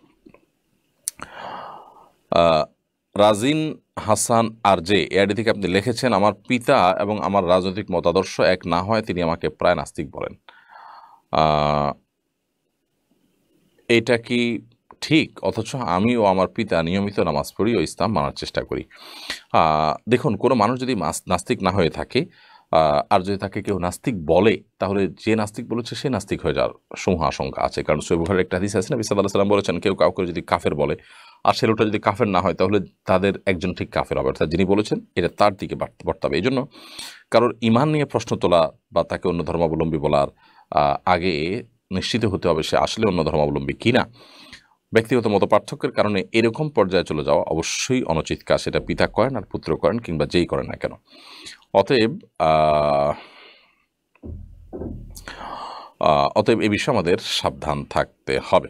S2: রাজিন হাসান আরজে এআইডি থেকে আপনি লিখেছেন, আমার পিতা এবং আমার রাজনৈতিক মতাদর্শ এক না হয় তিনি আমাকে প্রায় নাস্তিক বলেন, এটা কি ঠিক? অথচ আমি ও আমার পিতা নিয়মিত নামাজ পড়ি ও ইসলাম মানার চেষ্টা করি। দেখুন, কোনো মানুষ যদি নাস্তিক না হয়ে থাকে আর যদি তাকে কেউ নাস্তিক বলে, তাহলে যে নাস্তিক বলেছে সে নাস্তিক হয়ে যাওয়ার সমূহ আশঙ্কা আছে। কারণ সহিহ বুখারীর একটা হাদিস আছে, নবী সাল্লাল্লাহু আলাইহি ওয়াসাল্লাম বলেছেন, কেউ কাউকে যদি কাফের বলে আর সে লোকটা যদি কাফের না হয় তাহলে তাদের একজন ঠিক কাফের হবে, অর্থাৎ যিনি বলেছেন এটা তার দিকে বর্তাবে। এই জন্য কারোর ঈমান নিয়ে প্রশ্ন তোলা বা তাকে অন্য ধর্মাবলম্বী বলার আগে নিশ্চিত হতে হবে সে আসলে অন্য ধর্মাবলম্বী কিনা। ব্যক্তিগত মত পার্থক্যের কারণে এরকম পর্যায়ে চলে যাওয়া অবশ্যই অনুচিত কাজ, সেটা পিতা করেন আর পুত্র করেন কিংবা যেই করেন না কেন। অতএব এই বিষয়ে আমাদের সাবধান থাকতে হবে।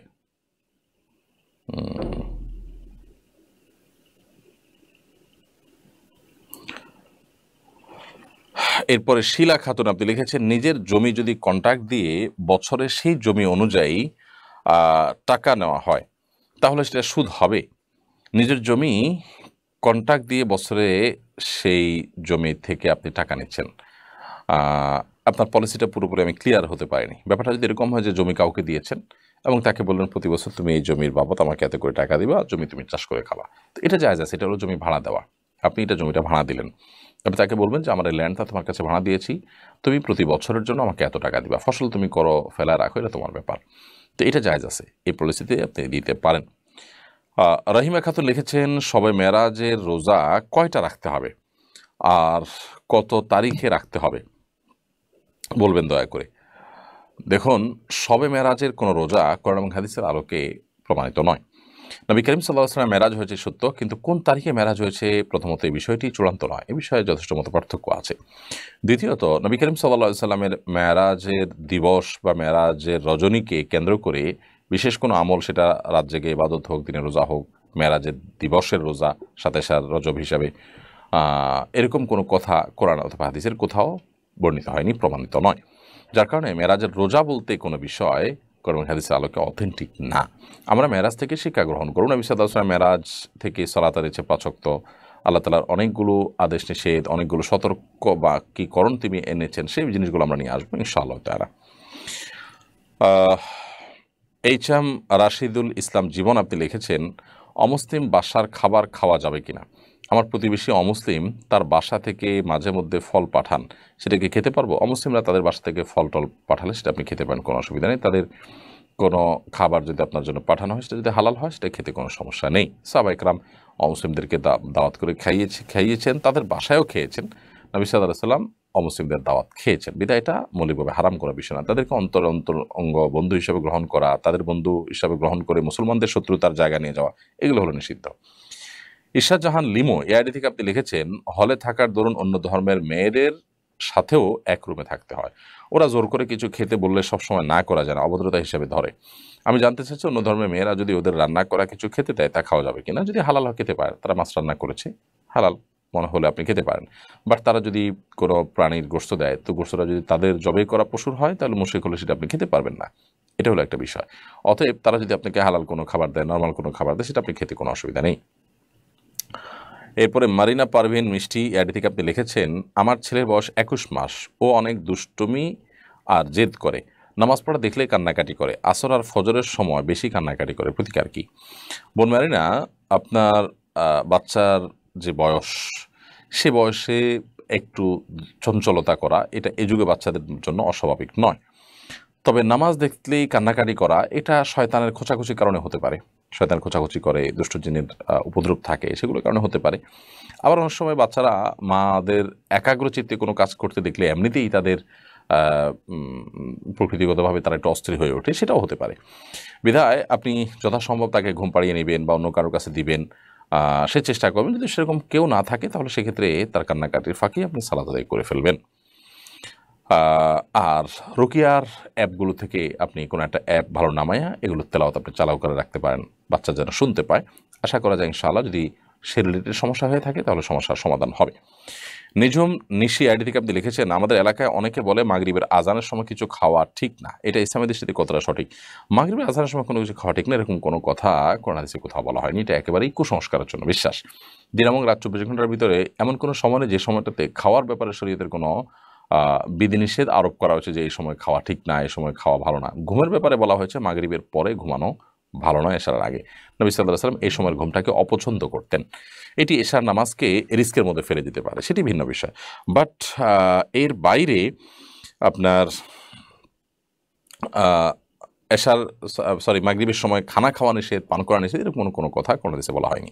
S2: এরপরে শিলা খাতুন আপনি লিখেছেন, নিজের জমি যদি কন্ট্রাক্ট দিয়ে বছরে সেই জমি অনুযায়ী টাকা নেওয়া হয় তাহলে সেটা সুদ হবে? নিজের জমি কন্ট্রাক্ট দিয়ে বছরে সেই জমি থেকে আপনি টাকা নিচ্ছেন, আপনার পলিসিটা পুরোপুরি আমি ক্লিয়ার হতে পারিনি। ব্যাপারটা যদি এরকম হয় যে জমি কাউকে দিয়েছেন এবং তাকে বললেন প্রতি বছর তুমি এই জমির বাবদ আমাকে এত করে টাকা দিবা, জমি তুমি চাষ করে খাবা, তো এটা জায়েজ আছে। এটা হলো জমি ভাড়া দেওয়া। আপনি এটা জমিটা ভাড়া দিলেন, আপনি তাকে বলবেন যে আমার এই ল্যান্ডটা তোমার কাছে ভাড়া দিয়েছি, তুমি প্রতি বছরের জন্য আমাকে এত টাকা দিবা, ফসল তুমি করো ফেলা রাখো, এটা তোমার ব্যাপার। তো এটা জায়েজ আছে, এই পলিসিতে আপনি দিতে পারেন। রহিমা খাতুন লিখেছেন, শবে মেরাজের রোজা কয়টা রাখতে হবে আর কত তারিখে রাখতে হবে বলবেন দয়া করে। দেখুন, শবে মেরাজের কোনো রোজা কোরআন এবং হাদিসের আলোকে প্রমাণিত নয়। নবী করিম সাল্লাল্লাহু আলাইহি ওয়াসাল্লাম মেরাজ হয়েছে সত্য, কিন্তু কোন তারিখে মেরাজ হয়েছে প্রথমত এই বিষয়টি চূড়ান্ত নয়, এই বিষয়ে যথেষ্ট মত পার্থক্য আছে। দ্বিতীয়ত, নবী করিম সাল্লাল্লাহু আলাইহি ওয়াসাল্লামের মেরাজের দিবস বা মেরাজের রজনীকে কেন্দ্র করে বিশেষ কোনো আমল, সেটা রাত জেগে ইবাদত হোক, দিনের রোজা হোক, মেরাজের দিবসের রোজা 27 রজব হিসাবে, এরকম কোনো কথা কোরআন অথবা হাদিসের কোথাও বর্ণিত হয়নি, প্রমাণিত নয়। যার কারণে মেরাজের রোজা বলতে কোনো বিষয় কোরআন হাদিসের আলোকে অথেন্টিক না। আমরা মেরাজ থেকে শিক্ষা গ্রহণ করুন। নবী সাল্লাল্লাহু আলাইহি ওয়াসাল্লাম মেরাজ থেকে সালাত আদায় 5 ওয়াক্ত, আল্লাহ তাআলার অনেকগুলো আদেশ নিষেধ, অনেকগুলো সতর্ক বা কি করণ তিনি এনেছেন, সেই জিনিসগুলো আমরা নিয়ে আসবো ইনশাআল্লাহ তাআলা। এইচএম রাশিদুল ইসলাম জীবন আপনি লিখেছেন, অমুসলিম বাসার খাবার খাওয়া যাবে কিনা? আমার প্রতিবেশী অমুসলিম, তার বাসা থেকে মাঝে মধ্যে ফল পাঠান, সেটা কি খেতে পারবো? অমুসলিমরা তাদের বাসা থেকে ফল টল পাঠালে সেটা আপনি খেতে পারেন, কোনো অসুবিধা নেই। তাদের কোনো খাবার যদি আপনার জন্য পাঠানো হয় সেটা যদি হালাল হয় সেটা খেতে কোনো সমস্যা নেই। সাহাবায়ে কেরাম অমুসলিমদেরকে দাওয়াত করে খাইয়েছেন, তাদের বাসায়ও খেয়েছেন। নবী সাল্লাল্লাহু আলাইহি ওয়াসাল্লাম অমুসলিমদের দাওয়াত খেয়েছেন, বিধায় এটা মৌলিকভাবে হারাম করা বিষয় না। তাদেরকে অঙ্গ বন্ধু হিসাবে গ্রহণ করা, তাদের বন্ধু হিসাবে গ্রহণ করে মুসলমানদের শত্রুতার জায়গা নিয়ে যাওয়া, এগুলো হলো নিষিদ্ধ। ঈশা জাহান লিমো এআইডি থেকে আপনি লিখেছেন, হলে থাকার দরুন অন্য ধর্মের মেয়েদের সাথেও এক রুমে থাকতে হয়, ওরা জোর করে কিছু খেতে বললে সবসময় না করা যায় না, অভদ্রতা হিসেবে ধরে। আমি জানতে চাচ্ছি, অন্য ধর্মের মেয়েরা যদি ওদের রান্না করা কিছু খেতে দেয় তা খাওয়া যাবে কিনা? যদি হালাল হয় খেতে পারে, তারা মাছ রান্না করেছে, হালাল মনে হলে আপনি খেতে পারেন। বাট তারা যদি কোনো প্রাণীর গোশত দেয়, তো গোশতটা যদি তাদের জবাই করা পশুর হয় তাহলে মুশরিক হলে সেটা আপনি খেতে পারবেন না, এটা হলো একটা বিষয়। অতএব তারা যদি আপনাকে হালাল কোনো খাবার দেয়, নর্মাল কোনো খাবার দেয়, সেটা আপনি খেতে কোনো অসুবিধা নেই। এরপরে মারিনা পারভিন মিষ্টি এআইডি থেকে আপনি লিখেছেন, আমার ছেলের বয়স 21 মাস, ও অনেক দুষ্টুমি আর জেদ করে, নামাজ পড়া দেখলেই কান্নাকাটি করে, আসর আর ফজরের সময় বেশি কান্নাকাটি করে, প্রতিকার কি? বোন মারিনা, আপনার বাচ্চার যে বয়স, সে বয়সে একটু চঞ্চলতা করা এটা এ যুগে বাচ্চাদের জন্য অস্বাভাবিক নয়। তবে নামাজ দেখলেই কান্নাকাটি করা এটা শয়তানের খোঁচাখুচির কারণে হতে পারে, শয়তান খোঁচাখুচি করে, দুষ্ট জিনের উপদ্রব থাকে, সেগুলোর কারণে হতে পারে। আবার অনেক সময় বাচ্চারা মাদের একাগ্রচিত্তে কোনো কাজ করতে দেখলে এমনিতেই তাদের প্রকৃতিগতভাবে তারা একটু অস্থির হয়ে ওঠে, সেটাও হতে পারে। বিধায় আপনি যথাসম্ভব তাকে ঘুম পাড়িয়ে নেবেন বা অন্য কারোর কাছে দিবেন, সে চেষ্টা করবেন। যদি সেরকম কেউ না থাকে তাহলে সেক্ষেত্রে তার কান্নাকাটির ফাঁকি আপনি সালাত আদায় করে ফেলবেন। আর রুকিয়ার অ্যাপগুলো থেকে আপনি কোনো একটা অ্যাপ ভালো নামায়া এগুলো তেলাওয়াত আপনি চালাও করে রাখতে পারেন, বাচ্চা যেন শুনতে পায়। আশা করা যায় ইনশাআল্লাহ যদি সে রিলেটেড সমস্যা হয়ে থাকে তাহলে সমস্যার সমাধান হবে। নিঝুম নিশি আইডি থেকে আপনি লিখেছেন, আমাদের এলাকায় অনেকে বলে মাগরিবের আজানের সময় কিছু খাওয়া ঠিক না, এটা ইসলামের দৃষ্টিতে কতটা সঠিক? মাগরিবের আজানের সময় কোনো কিছু খাওয়া ঠিক না এরকম কোনো কথা কোরআন হাদিসে কোথাও বলা হয়নি। এটা একেবারেই কুসংস্কারের জন্য বিশ্বাস। দিন এবং রাত 24 ঘন্টার ভিতরে এমন কোনো সময় নেই যে সময়টাতে খাওয়ার ব্যাপারে শরীয়তের কোনো বিধিনিষেধ আরোপ করা হয়েছে যে এই সময় খাওয়া ঠিক না, এই সময় খাওয়া ভালো না। ঘুমের ব্যাপারে বলা হয়েছে মাগরিবের পরে ঘুমানো ভালো নয়, এশার আগে। নবী সাল্লাল্লাহু আলাইহি ওয়াসাল্লাম এই সময়ের ঘুমটাকে অপছন্দ করতেন। এটি এশার নামাজকে রিস্কের মধ্যে ফেলে দিতে পারে, সেটি ভিন্ন বিষয়। বাট এর বাইরে আপনার এশার মাগরিবের সময় খানা খাওয়া নিষেধ, পান করা নিষেধ, এরকম কোনো কথা কোনো দেশে বলা হয়নি।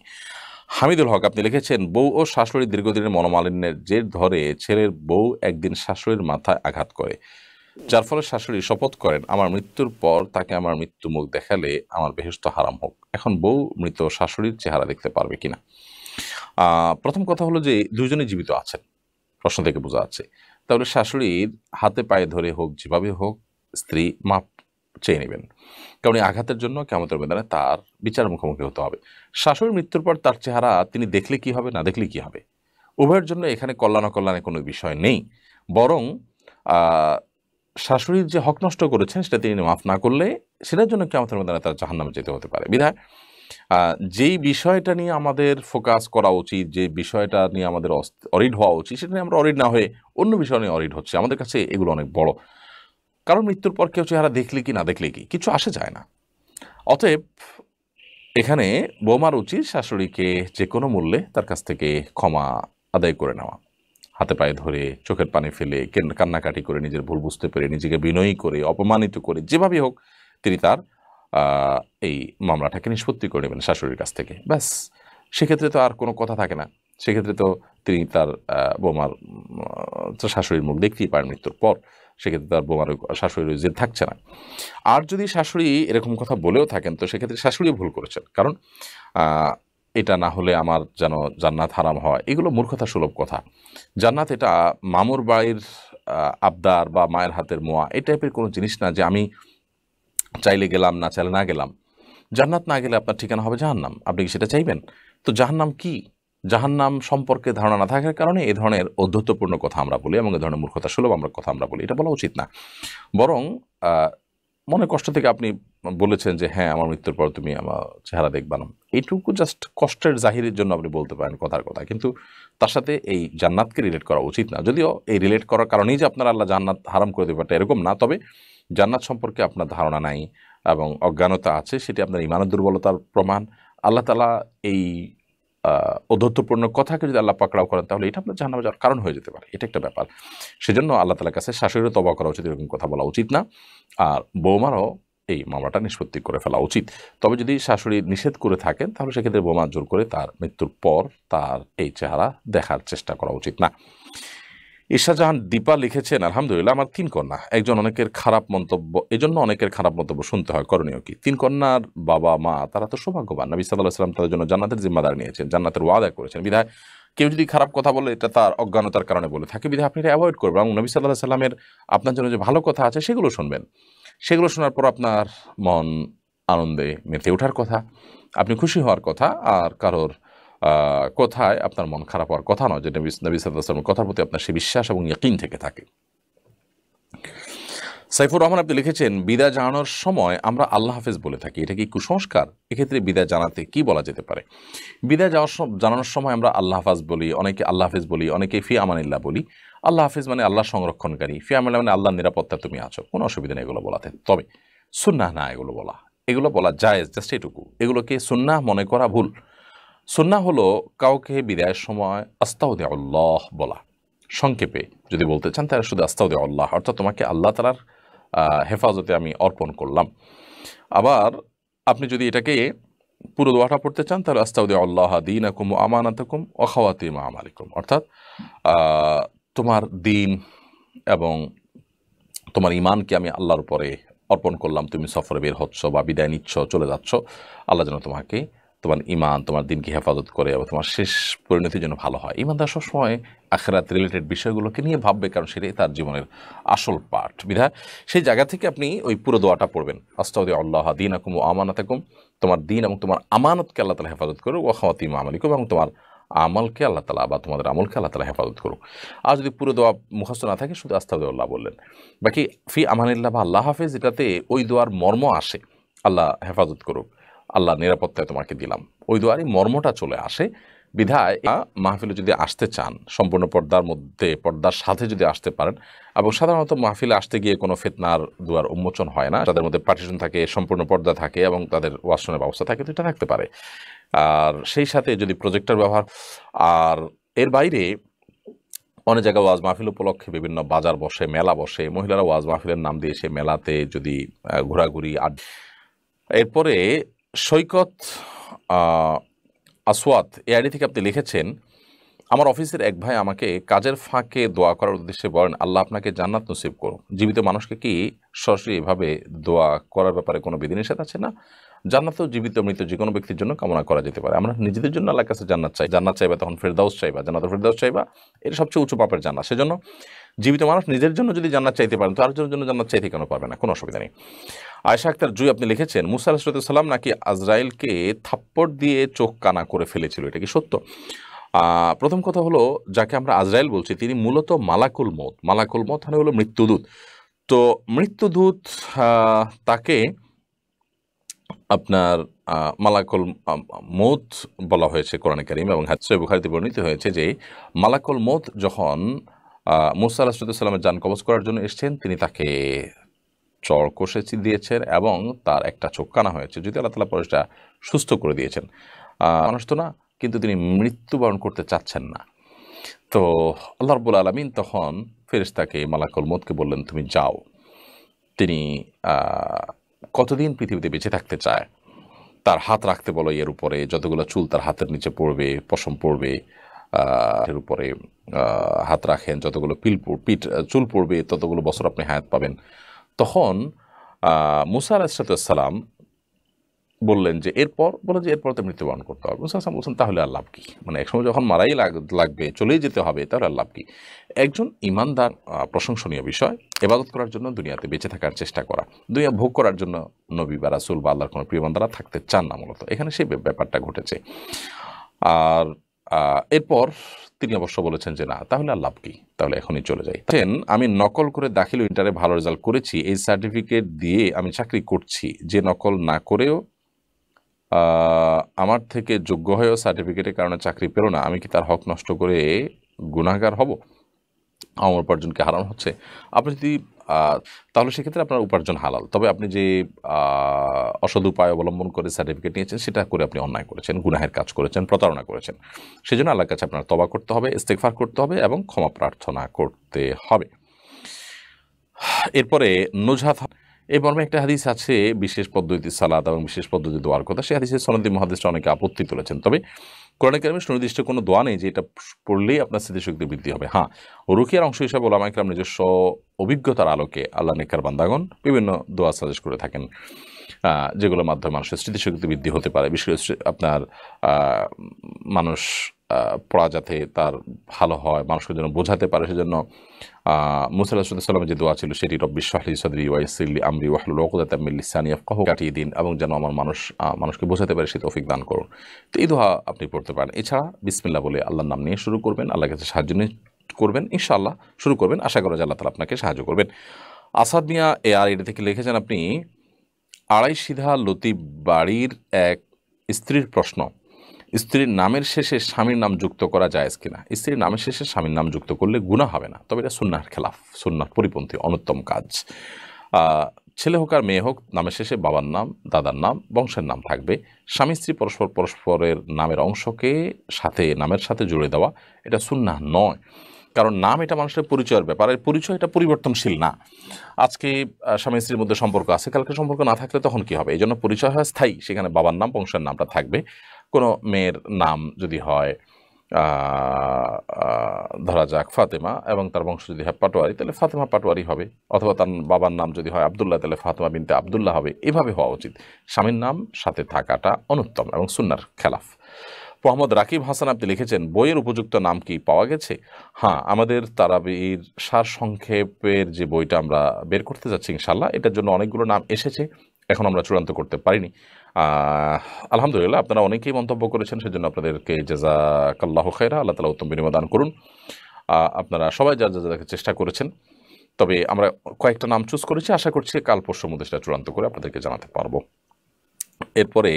S2: হামিদুল হক আপনি লিখেছেন, বউ ও শাশুড়ির দীর্ঘদিনের মনোমালিন্যের জের ধরে ছেলের বউ একদিন শাশুড়ির মাথায় আঘাত করে, যার ফলে শাশুড়ি শপথ করেন আমার মৃত্যুর পর তাকে আমার মৃত্যু মুখ দেখালে আমার বেহেশত হারাম হোক। এখন বউ মৃত শাশুড়ির চেহারা দেখতে পারবে কিনা? প্রথম কথা হলো যে দুজনে জীবিত আছেন, প্রশ্ন থেকে বোঝা যাচ্ছে। তাহলে শাশুড়ির হাতে পায়ে ধরে হোক, যেভাবে হোক, স্ত্রী মাপ চেয়ে নেবেন, কারণ এই আঘাতের জন্য কিয়ামতের ময়দানে তার বিচার মুখোমুখি হতে হবে। শাশুড়ির মৃত্যুর পর তার চেহারা তিনি দেখলে কি হবে, না দেখলে কি হবে, উভয়ের জন্য এখানে কল্যাণ অকল্যাণের কোনো বিষয় নেই। বরং শাশুড়ির যে হক নষ্ট করেছেন সেটা তিনি মাফ না করলে সেটার জন্য কিয়ামতের ময়দানে তার জাহান্নামে যেতে হতে পারে। বিধায় যেই বিষয়টা নিয়ে আমাদের ফোকাস করা উচিত, যে বিষয়টা নিয়ে আমাদের অরিড হওয়া উচিত, সেটা নিয়ে আমরা অরিড না হয়ে অন্য বিষয় নিয়ে অরিড হচ্ছে, আমাদের কাছে এগুলো অনেক বড়। কারণ মৃত্যুর পর কেউ চেহারা দেখলে কি না দেখলে কি কিছু আসে যায় না। অতএব এখানে বৌমার উচিত শাশুড়িকে যে কোনো মূল্যে তার কাছ থেকে ক্ষমা আদায় করে নেওয়া, হাতে পায়ে ধরে চোখের পানি ফেলে কান্নাকাটি করে নিজের ভুল বুঝতে পেরে নিজেকে বিনয়ী করে অপমানিত করে যেভাবে হোক তিনি তার এই মামলাটাকে নিষ্পত্তি করে নেবেন শাশুড়ির কাছ থেকে। ব্যাস, সেক্ষেত্রে তো আর কোনো কথা থাকে না। সেক্ষেত্রে তো তিনি তার বৌমার শাশুড়ির মুখ দেখতেই পারেন মৃত্যুর পর, সেক্ষেত্রে তার বৌমার শাশুড়ির জেদ থাকছে না। আর যদি শাশুড়ি এরকম কথা বলেও থাকেন তো সেক্ষেত্রে শাশুড়িও ভুল করেছেন, কারণ এটা না হলে আমার যেন জান্নাত হারাম হয়, এগুলো মূর্খতা সুলভ কথা। জান্নাত এটা মামুর বাড়ির আবদার বা মায়ের হাতের মোয়া, এই টাইপের কোনো জিনিস না যে আমি চাইলে গেলাম না চাইলে না গেলাম। জান্নাত না গেলে আপনার ঠিকানা হবে জাহান্নাম, আপনি কি সেটা চাইবেন? তো জাহান্নাম কি, জাহান্নাম সম্পর্কে ধারণা না থাকার কারণে এই ধরনের অধ্যত্বপূর্ণ কথা আমরা বলি এবং এই ধরনের মূর্খতা সুলভ কথা আমরা বলি, এটা বলা উচিত না। বরং মনে কষ্ট থেকে আপনি বলেছেন যে হ্যাঁ আমার মৃত্যুর পর তুমি আমার চেহারা দেখবা না, এইটুকু জাস্ট কষ্টের জাহিরের জন্য আপনি বলতে পারেন কথার কথা, কিন্তু তার সাথে এই জান্নাতকে রিলেট করা উচিত না। যদিও এই রিলেট করার কারণেই যে আপনার আল্লাহ জান্নাত হারাম করে দেবে এরকম না, তবে জান্নাত সম্পর্কে আপনার ধারণা নাই এবং অজ্ঞানতা আছে, সেটি আপনার ইমানের দুর্বলতার প্রমাণ। আল্লাহ তাআলা এই অধ্যত্বপূর্ণ কথাকে যদি আল্লাহ পাকড়াও করেন তাহলে এটা আপনার জাহান্নামে যাওয়ার কারণ হয়ে যেতে পারে, এটা একটা ব্যাপার। সেজন্য আল্লাহ তাআলার কাছে শাশুড়িরও তওবা করা উচিত, এরকম কথা বলা উচিত না। আর বৌমারও এই মামলাটা নিষ্পত্তি করে ফেলা উচিত। তবে যদি শাশুড়ি নিষেধ করে থাকেন তাহলে সেক্ষেত্রে বৌমা জোর করে তার মৃত্যুর পর তার এই চেহারা দেখার চেষ্টা করা উচিত না। ঈশা জাহান দীপা লিখেছেন, আলহামদুলিল্লাহ আমার 3 কন্যা, এজন্য অনেকের খারাপ মন্তব্য শুনতে হয়, করণীয় কি? 3 কন্যার বাবা মা তারা তো সৌভাগ্যবান, নবী সাল্লাল্লাহু আলাইহি ওয়াসাল্লাম তাদের জন্য জান্নাতের জিম্মাদার নিয়েছেন, জান্নাতের ওয়াদা করেছেন। বিধায় কেউ যদি খারাপ কথা বলে এটা তার অজ্ঞানতার কারণে বলে থাকে, বিধায় আপনি এটা অ্যাভয়েড করবেন এবং নবী সাল্লাল্লাহু আলাইহি ওয়াসাল্লামের আপনার জন্য যে ভালো কথা আছে সেগুলো শুনবেন। সেগুলো শোনার পর আপনার মন আনন্দে মেতে ওঠার কথা, আপনি খুশি হওয়ার কথা, আর কারোর কোথায় আপনার মন খারাপ হওয়ার কথা নয়, যে নবী সাল্লাল্লাহু আলাইহি ওয়াসাল্লামের কথার প্রতি আপনার সে বিশ্বাস এবং ইয়াকিন থেকে থাকে। সাইফুর রহমান আপনি লিখেছেন, বিদায় জানানোর সময় আমরা আল্লাহ হাফেজ বলে থাকি, এটা কি কুসংস্কার? এক্ষেত্রে বিদায় জানাতে কি বলা যেতে পারে? বিদায় জানানোর সময় আমরা আল্লাহ হাফেজ বলি, অনেকে আল্লাহ হাফেজ বলি, অনেকে ফি আমানিল্লাহ বলি। আল্লাহ হাফেজ মানে আল্লাহ সংরক্ষণকারী, ফি আমানিল্লাহ মানে আল্লাহর নিরাপত্তা তুমি আছো, কোনো অসুবিধা নেই এগুলো বলাতে। তবে সুন্নাহ না এগুলো বলা জায়েজ, জাস্ট এটুকু। এগুলোকে সুন্নাহ মনে করা ভুল। সুন্নাহ হলো কাউকে বিদায়ের সময় আস্তাউদিউল্লাহ বলা। সংক্ষেপে যদি বলতে চান তাহলে শুধু আস্তাউদিউল্লাহ, অর্থাৎ তোমাকে আল্লাহ তাআলার হেফাজতে আমি অর্পণ করলাম। আবার আপনি যদি এটাকে পুরো দোয়াটা পড়তে চান তাহলে আস্তাউদিউল্লাহ দীনাকুম ওয়া আমানাতাকুম ওয়া খাওয়াতিম আমালিকুম, অর্থাৎ তোমার দিন এবং তোমার ইমানকে আমি আল্লাহর উপরে অর্পণ করলাম, তুমি সফরে বের হচ্ছ বা বিদায় নিচ্ছ, চলে যাচ্ছ, আল্লাহ যেন তোমাকে তোমার ইমান তোমার দিনকে হেফাজত করে এবং তোমার শেষ পরিণতি যেন ভালো হয়। ইমানদার সবসময় আখিরাত রিলেটেড বিষয়গুলোকে নিয়ে ভাববে, কারণ সেটাই তার জীবনের আসল পাঠ। বিধায় সেই জায়গা থেকে আপনি ওই পুরো দোয়াটা পড়বেন, আস্তাউদি আল্লাহ দীনাকুম ওয়া আমানাতাকুম, তোমার দিন এবং তোমার আমানতকে আল্লাহ তাআলা হেফাজত করুক, ওয়া খাওয়াতিম আমালিকুম, এবং তোমার আমলকে আল্লাহ তাআলা বা তোমাদের আমলকে আল্লাহ তাআলা হেফাজত করুক। আর যদি পুরো দোয়া মুখস্থ না থাকে, শুধু আস্তাগফিরুল্লাহ বললেন। বাকি ফি আমানিল্লাহ বা আল্লাহ হাফেজ, এটাতে ওই দোয়ার মর্ম আসে, আল্লাহ হেফাজত করুক, আল্লাহ নিরাপত্তায় তোমাকে দিলাম, ওই দোয়ারই মর্মটা চলে আসে। বিধায় মাহফিলে যদি আসতে চান, সম্পূর্ণ পর্দার মধ্যে পর্দার সাথে যদি আসতে পারেন, এবং সাধারণত মাহফিলে আসতে গিয়ে কোনো ফিতনার দুয়ার উন্মোচন হয় না, তাদের মধ্যে পার্টিশন থাকে, সম্পূর্ণ পর্দা থাকে এবং তাদের ওয়াশরুমের ব্যবস্থা থাকে, তো এটা থাকতে পারে। আর সেই সাথে যদি প্রজেক্টর ব্যবহার, আর এর বাইরে অনেক জায়গায় ওয়াজ মাহফিল উপলক্ষে বিভিন্ন বাজার বসে, মেলা বসে, মহিলারা ওয়াজ মাহফিলের নাম দিয়ে সে মেলাতে যদি ঘোরাঘুরি। এরপরে সৈকত আসওয়াত এই আইডি থেকে আপনি লিখেছেন, আমার অফিসের এক ভাই আমাকে কাজের ফাঁকে দোয়া করার উদ্দেশ্যে বলেন, আল্লাহ আপনাকে জান্নাত নসিব করুন। জীবিত মানুষকে কি সরাসরি এভাবে দোয়া করার ব্যাপারে কোনো বিধিনিষেধ আছে? না, জান্নাত তো জীবিত মৃত যে কোনো ব্যক্তির জন্য কামনা করা যেতে পারে। আমরা নিজেদের জন্য আল্লাহর কাছে জান্নাত চাই, জান্নাত চাইবা তখন ফেরদাউস চাইবা, জান্নাতুল ফেরদাউস চাইবা, এটা সবচেয়ে উঁচু পাপের জান্নাত। সেজন্য জীবিত মানুষ নিজের জন্য যদি জান্নাত চাইতে পারেন, তো আরেকজনের জন্য জান্নাত চাইতে কেন পারবে না? কোনো অসুবিধা নেই। আয়েশা আক্তার জুই আপনি লিখেছেন, মুসা আলাইহিস সালাম নাকি আজরাইলকে থাপ্পড় দিয়ে চোখ কানা করে ফেলেছিল, এটা কি সত্য? প্রথম কথা হলো, যাকে আমরা আজরাইল বলছি তিনি মূলত মালাকুল মউত। মালাকুল মউত মানে হলো মৃত্যুদূত। তো মৃত্যুদূত তাকে আপনার মালাকুল মউত বলা হয়েছে কোরআনে কারীম, এবং হাদিসে বুখারীতে বর্ণিত হয়েছে যে মালাকুল মউত যখন মুসা আলাইহিস সালামের জান কবজ করার জন্য এসেছেন, তিনি তাকে চড় কষে দিয়েছেন এবং তার একটা চোখ কানা হয়েছে, যদি আল্লাহ তাআলা পরে সেটা সুস্থ করে দিয়েছেন। মানুষ তো না, কিন্তু তিনি মৃত্যুবরণ করতে চাচ্ছেন না। তো আল্লাহ রাব্বুল আলামিন তখন ফেরেশতাকে মালাকুল মউতকে বললেন, তুমি যাও। তিনি কতদিন পৃথিবীতে বেঁচে থাকতে চায়, তার হাত রাখতে বলো এর উপরে, যতগুলো চুল তার হাতের নিচে পড়বে, পশম পড়বে, এর উপরে হাত রাখেন, যতগুলো চুল পড়বে ততগুলো বছর আপনি হায়াত পাবেন। তখন মুসা আলাইহিস সালাম বললেন যে এরপর তো মৃত্যুবরণ করতে হবে। মুসা আসলাম বলছেন, তাহলে আর লাভ কি? মানে একসময় যখন মারাই লাগবে, চলেই যেতে হবে, তাহলে আর লাভ কি? একজন ইমানদার প্রশংসনীয় বিষয়, ইবাদত করার জন্য দুনিয়াতে বেঁচে থাকার চেষ্টা করা, দুনিয়া ভোগ করার জন্য নবী বা রাসূল বা আল্লাহর কোনো প্রিয় বান্দারা থাকতে চান না, মূলত এখানে সেই ব্যাপারটা ঘটেছে। আর এরপর তিনি অবশ্য বলেছেন যে না, তাহলে আর লাভ কি, তাহলে এখনই চলে যাই। আমি নকল করে দাখিল ইন্টারে ভালো রেজাল্ট করেছি, এই সার্টিফিকেট দিয়ে আমি চাকরি করছি, যে নকল না করেও আমার থেকে যোগ্য হয়েও সার্টিফিকেটের কারণে চাকরি পেল না, আমি কি তার হক নষ্ট করে গুনাহগার হব? আমার উপার্জনকে হারানো হচ্ছে। আপনি যদি তাহলে সেক্ষেত্রে আপনার উপার্জন হালাল, তবে আপনি যে অসৎ উপায় অবলম্বন করে সার্টিফিকেট নিয়েছেন, সেটা করে আপনি অন্যায় করেছেন, গুনাহের কাজ করেছেন, প্রতারণা করেছেন। সেজন্য আল্লাহর কাছে আপনার তওবা করতে হবে, ইস্তেগফার করতে হবে এবং ক্ষমা প্রার্থনা করতে হবে। এরপরে নুজহাত, এই মর্মে একটা হাদিস আছে বিশেষ পদ্ধতি সালাত এবং বিশেষ পদ্ধতি দোয়ার কথা। সেই হাদিসের সনদে মুহাদ্দিসরা অনেকে আপত্তি তুলেছেন, তবে কোরআনে কারিমে সুনির্দিষ্ট কোনো দোয়া নেই যে এটা পড়লেই আপনার স্মৃতিশক্তি বৃদ্ধি হবে। হ্যাঁ, রুকিয়ার অংশ হিসাবে ওলামা ইকরাম নিজস্ব অভিজ্ঞতার আলোকে আল্লাহ নেককার বান্দাগণ বিভিন্ন দোয়া সাজেস্ট করে থাকেন, যেগুলোর মাধ্যমে মানুষের স্মৃতিশক্তি বৃদ্ধি হতে পারে। বিশেষ করে আপনার মানুষ পড়া যাতে তার ভালো হয়, মানুষকে যেন বোঝাতে পারে, সেজন্য মুসা আলাইহিস সালামের যে দোয়া ছিল সেটি রব্বি ইশরাহ লি সাদরি ওয়া ইয়াসসির লি আমরি ওয়াহলুল উকদাতাম মিন লিসানি ইয়াফকাহু কাটিয়ে দিন, এবং যেন আমার মানুষকে বোঝাতে পারে সেই তৌফিক দান করুন। তো এই দোয়া আপনি পড়তে পারেন। এছাড়া বিসমিল্লাহ বলে আল্লাহর নাম নিয়ে শুরু করবেন, আল্লাহর কাছে সাহায্য নিয়ে করবেন, ইনশাআল্লাহ শুরু করবেন, আশা করা যায় আল্লাহ তাআলা আপনাকে সাহায্য করবেন। আসাদ মিয়া এটা থেকে লিখেছেন আপনি, আড়াই সিধা লতিফ বাড়ির এক স্ত্রীর প্রশ্ন, স্ত্রীর নামের শেষে স্বামীর নাম যুক্ত করা জায়েজ কিনা? স্ত্রীর নামের শেষে স্বামীর নাম যুক্ত করলে গুনাহ হবে না, তবে এটা সুন্নাহর খেলাফ, সুন্নাহর পরিপন্থী অনুত্তম কাজ। ছেলে হোক আর মেয়ে হোক, নামের শেষে বাবার নাম, দাদার নাম, বংশের নাম থাকবে। স্বামী স্ত্রী পরস্পরের নামের অংশকে নামের সাথে জুড়ে দেওয়া এটা সুন্নাহ নয়, কারণ নাম এটা মানুষের পরিচয়ের ব্যাপার, আর পরিচয় এটা পরিবর্তনশীল না। আজকে স্বামী স্ত্রীর মধ্যে সম্পর্ক আছে, কালকে সম্পর্ক না থাকলে তখন কি হবে? এই জন্য পরিচয় হয় স্থায়ী, সেখানে বাবার নাম, বংশের নামটা থাকবে। কোনো মেয়ের নাম যদি হয় ধরা যাক ফাতেমা এবং তার বংশ যদি হয় পাটোয়ারি, তাহলে ফাতেমা পাটোয়ারি হবে, অথবা তার বাবার নাম যদি হয় আবদুল্লাহ, তাহলে ফাতেমা বিনতে আবদুল্লাহ হবে। এভাবে হওয়া উচিত। স্বামীর নাম সাথে থাকাটা অনুত্তম এবং সুন্নার খেলাফ। মোহাম্মদ রাকিব হাসান আপনি লিখেছেন, বইয়ের উপযুক্ত নাম কি পাওয়া গেছে? হ্যাঁ, আমাদের তারাবির সার সংক্ষেপের যে বইটা আমরা বের করতে যাচ্ছি ইনশাল্লাহ, এটার জন্য অনেকগুলো নাম এসেছে, এখন আমরা চূড়ান্ত করতে পারিনি। আলহামদুলিল্লাহ, আপনারা অনেকেই মন্তব্য করেছেন, সেজন্য আপনাদেরকে জাযাকাল্লাহু খায়রা, আল্লাহ তাআলা উত্তম বিনিময় দান করুন। আপনারা সবাই যা যা চেষ্টা করেছেন, তবে আমরা কয়েকটা নাম চুজ করেছি, আশা করছি কাল পরশুর মধ্যে সেটা চূড়ান্ত করে আপনাদেরকে জানাতে পারবো। এরপরে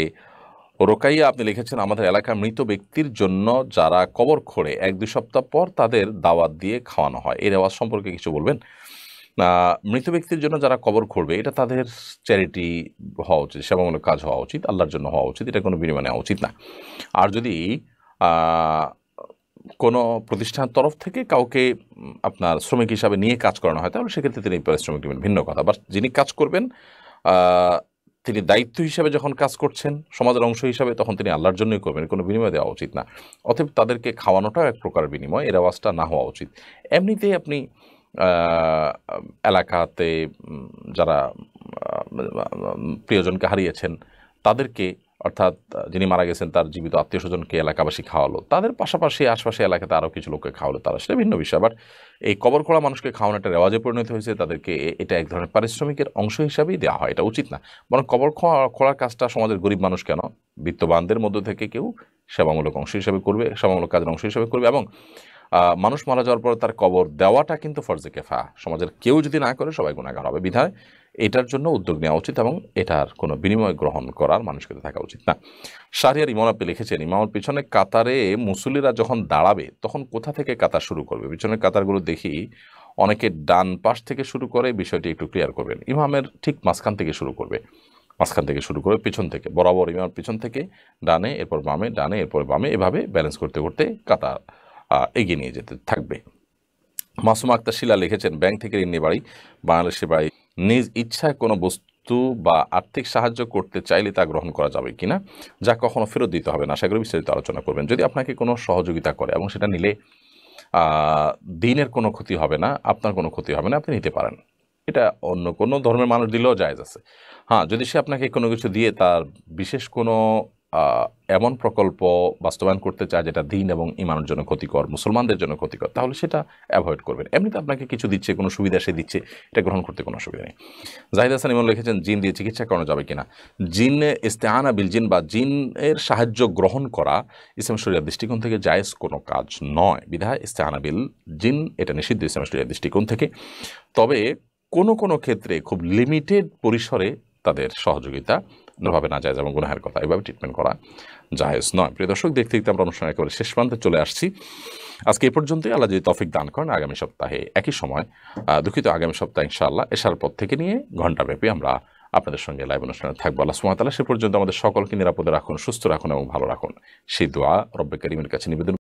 S2: রোকাইয়া আপনি লিখেছেন, আমাদের এলাকার মৃত ব্যক্তির জন্য যারা কবর খোঁড়ে 1-2 সপ্তাহ পর তাদের দাওয়াত দিয়ে খাওয়ানো হয়, এই রেওয়াজ সম্পর্কে কিছু বলবেন? মৃত ব্যক্তির জন্য যারা কবর খুঁড়বে, এটা তাদের চ্যারিটি হওয়া উচিত, সেবামূলক কাজ হওয়া উচিত, আল্লাহর জন্য হওয়া উচিত, এটা কোনো বিনিময় নেওয়া উচিত না। আর যদি কোনো প্রতিষ্ঠানের তরফ থেকে কাউকে আপনার শ্রমিক হিসাবে নিয়ে কাজ করানো হয়, তাহলে সেক্ষেত্রে তিনি পারিশ্রমিক নেবেন, ভিন্ন কথা। বাট যিনি কাজ করবেন, তিনি দায়িত্ব হিসাবে যখন কাজ করছেন, সমাজের অংশ হিসাবে, তখন তিনি আল্লাহর জন্যই করবেন, কোনো বিনিময় দেওয়া উচিত না। অতএব তাদেরকে খাওয়ানোটাও এক প্রকার বিনিময়, এর আওয়াজটা না হওয়া উচিত। এমনিতেই আপনি এলাকাতে যারা প্রিয়জনকে হারিয়েছেন তাদেরকে, অর্থাৎ যিনি মারা গেছেন তার জীবিত আত্মীয় স্বজনকে এলাকাবাসী খাওয়ালো, তাদের পাশাপাশি আশপাশে এলাকাতে আরও কিছু লোককে খাওয়ালো, তারা সেটা ভিন্ন বিষয়। বাট এই কবর খোঁড়া মানুষকে খাওয়ানো একটা রেওয়াজে পরিণত হয়েছে, তাদেরকে এটা এক ধরনের পারিশ্রমিকের অংশ হিসাবেই দেওয়া হয়, এটা উচিত না। বরং কবর খোঁড়ার কাজটা সমাজের গরিব মানুষ কেন, বিত্তবানদের মধ্য থেকে কেউ সেবামূলক অংশ হিসাবে করবে, সেবামূলক কাজের অংশ হিসাবে করবে। এবং মানুষ মারা যাওয়ার পর তার কবর দেওয়াটা কিন্তু ফরজে কিফায়া, সমাজের কেউ যদি না করে সবাই গুনাহগার হবে, বিধায় এটার জন্য উদ্যোগ নেওয়া উচিত এবং এটার কোনো বিনিময় গ্রহণ করার মানুষকে থাকা উচিত না। শাহরিয়ার ইমাম আপনি লিখেছেন, ইমামের পিছনে কাতারে মুসল্লিরা যখন দাঁড়াবে তখন কোথা থেকে কাতার শুরু করবে? পিছনের কাতারগুলো দেখি অনেকে ডান পাশ থেকে শুরু করে, বিষয়টি একটু ক্লিয়ার করবেন। ইমামের ঠিক মাঝখান থেকে শুরু করবে, মাঝখান থেকে শুরু করে পিছন থেকে, বরাবর ইমামের পিছন থেকে ডানে, এরপর বামে, ডানে এরপর বামে, এভাবে ব্যালেন্স করতে করতে কাতার এগিয়ে নিয়ে যেতে থাকবে। মাসুমা আক্তার শিলা লিখেছেন, ব্যাংক থেকে ঋণ নিয়ে বাড়ি, বাংলাদেশের বাড়ি, নিজ ইচ্ছায় কোনো বস্তু বা আর্থিক সাহায্য করতে চাইলে তা গ্রহণ করা যাবে কিনা, যা কখনো ফেরত দিতে হবে না, আশা করি বিস্তারিত আলোচনা করবেন। যদি আপনাকে কোনো সহযোগিতা করে এবং সেটা নিলে দিনের কোনো ক্ষতি হবে না, আপনার কোনো ক্ষতি হবে না, আপনি নিতে পারেন। এটা অন্য কোনো ধর্মের মানুষ দিলেও জায়েজ আছে। হ্যাঁ, যদি সে আপনাকে কোনো কিছু দিয়ে তার বিশেষ কোনো এমন প্রকল্প বাস্তবায়ন করতে চায় যেটা দিন এবং ইমানের জন্য ক্ষতিকর, মুসলমানদের জন্য ক্ষতিকর, তাহলে সেটা অ্যাভয়েড করবেন। এমনিতে আপনাকে কিছু দিচ্ছে, কোনো সুবিধা সে দিচ্ছে, এটা গ্রহণ করতে কোনো অসুবিধা নেই। জাহিদ হাসান ইমন লিখেছেন, জিন দিয়ে চিকিৎসা করানো যাবে কিনা? জিন ইস্তেআনা বিল জিন বা জিনের সাহায্য গ্রহণ করা ইসলাম শরিয়ার দৃষ্টিকোণ থেকে জায়েজ কোনো কাজ নয়, বিধায় ইস্তেআনা বিল জিন এটা নিষিদ্ধ ইসলাম শরিয়ার দৃষ্টিকোণ থেকে। তবে কোনো কোনো ক্ষেত্রে খুব লিমিটেড পরিসরে তাদের সহযোগিতা ভাবে না জায়েজ এবং গুনাহের কথা, এভাবে ট্রিটমেন্ট করা জায়েজ নয়। প্রিয় দর্শক, দেখতে দেখতে আমরা অনুষ্ঠান একেবারে শেষ প্রান্তে চলে আসছি। আজকে এই পর্যন্তই। আল্লাহ যদি তৌফিক দান করেন, আগামী সপ্তাহে একই সময়, আগামী সপ্তাহে ইনশাআল্লাহ এশার পর থেকে নিয়ে ঘণ্টাব্যাপী আমরা আপনাদের সঙ্গে লাইভ অনুষ্ঠানে থাকবো। আল্লাহ সুবহানাহু ওয়া তাআলা সে পর্যন্ত আমাদের সকলকে নিরাপদে রাখুন, সুস্থ রাখুন এবং ভালো রাখুন, সেই দোয়া রব্বে কারীমের কাছে নিবেদন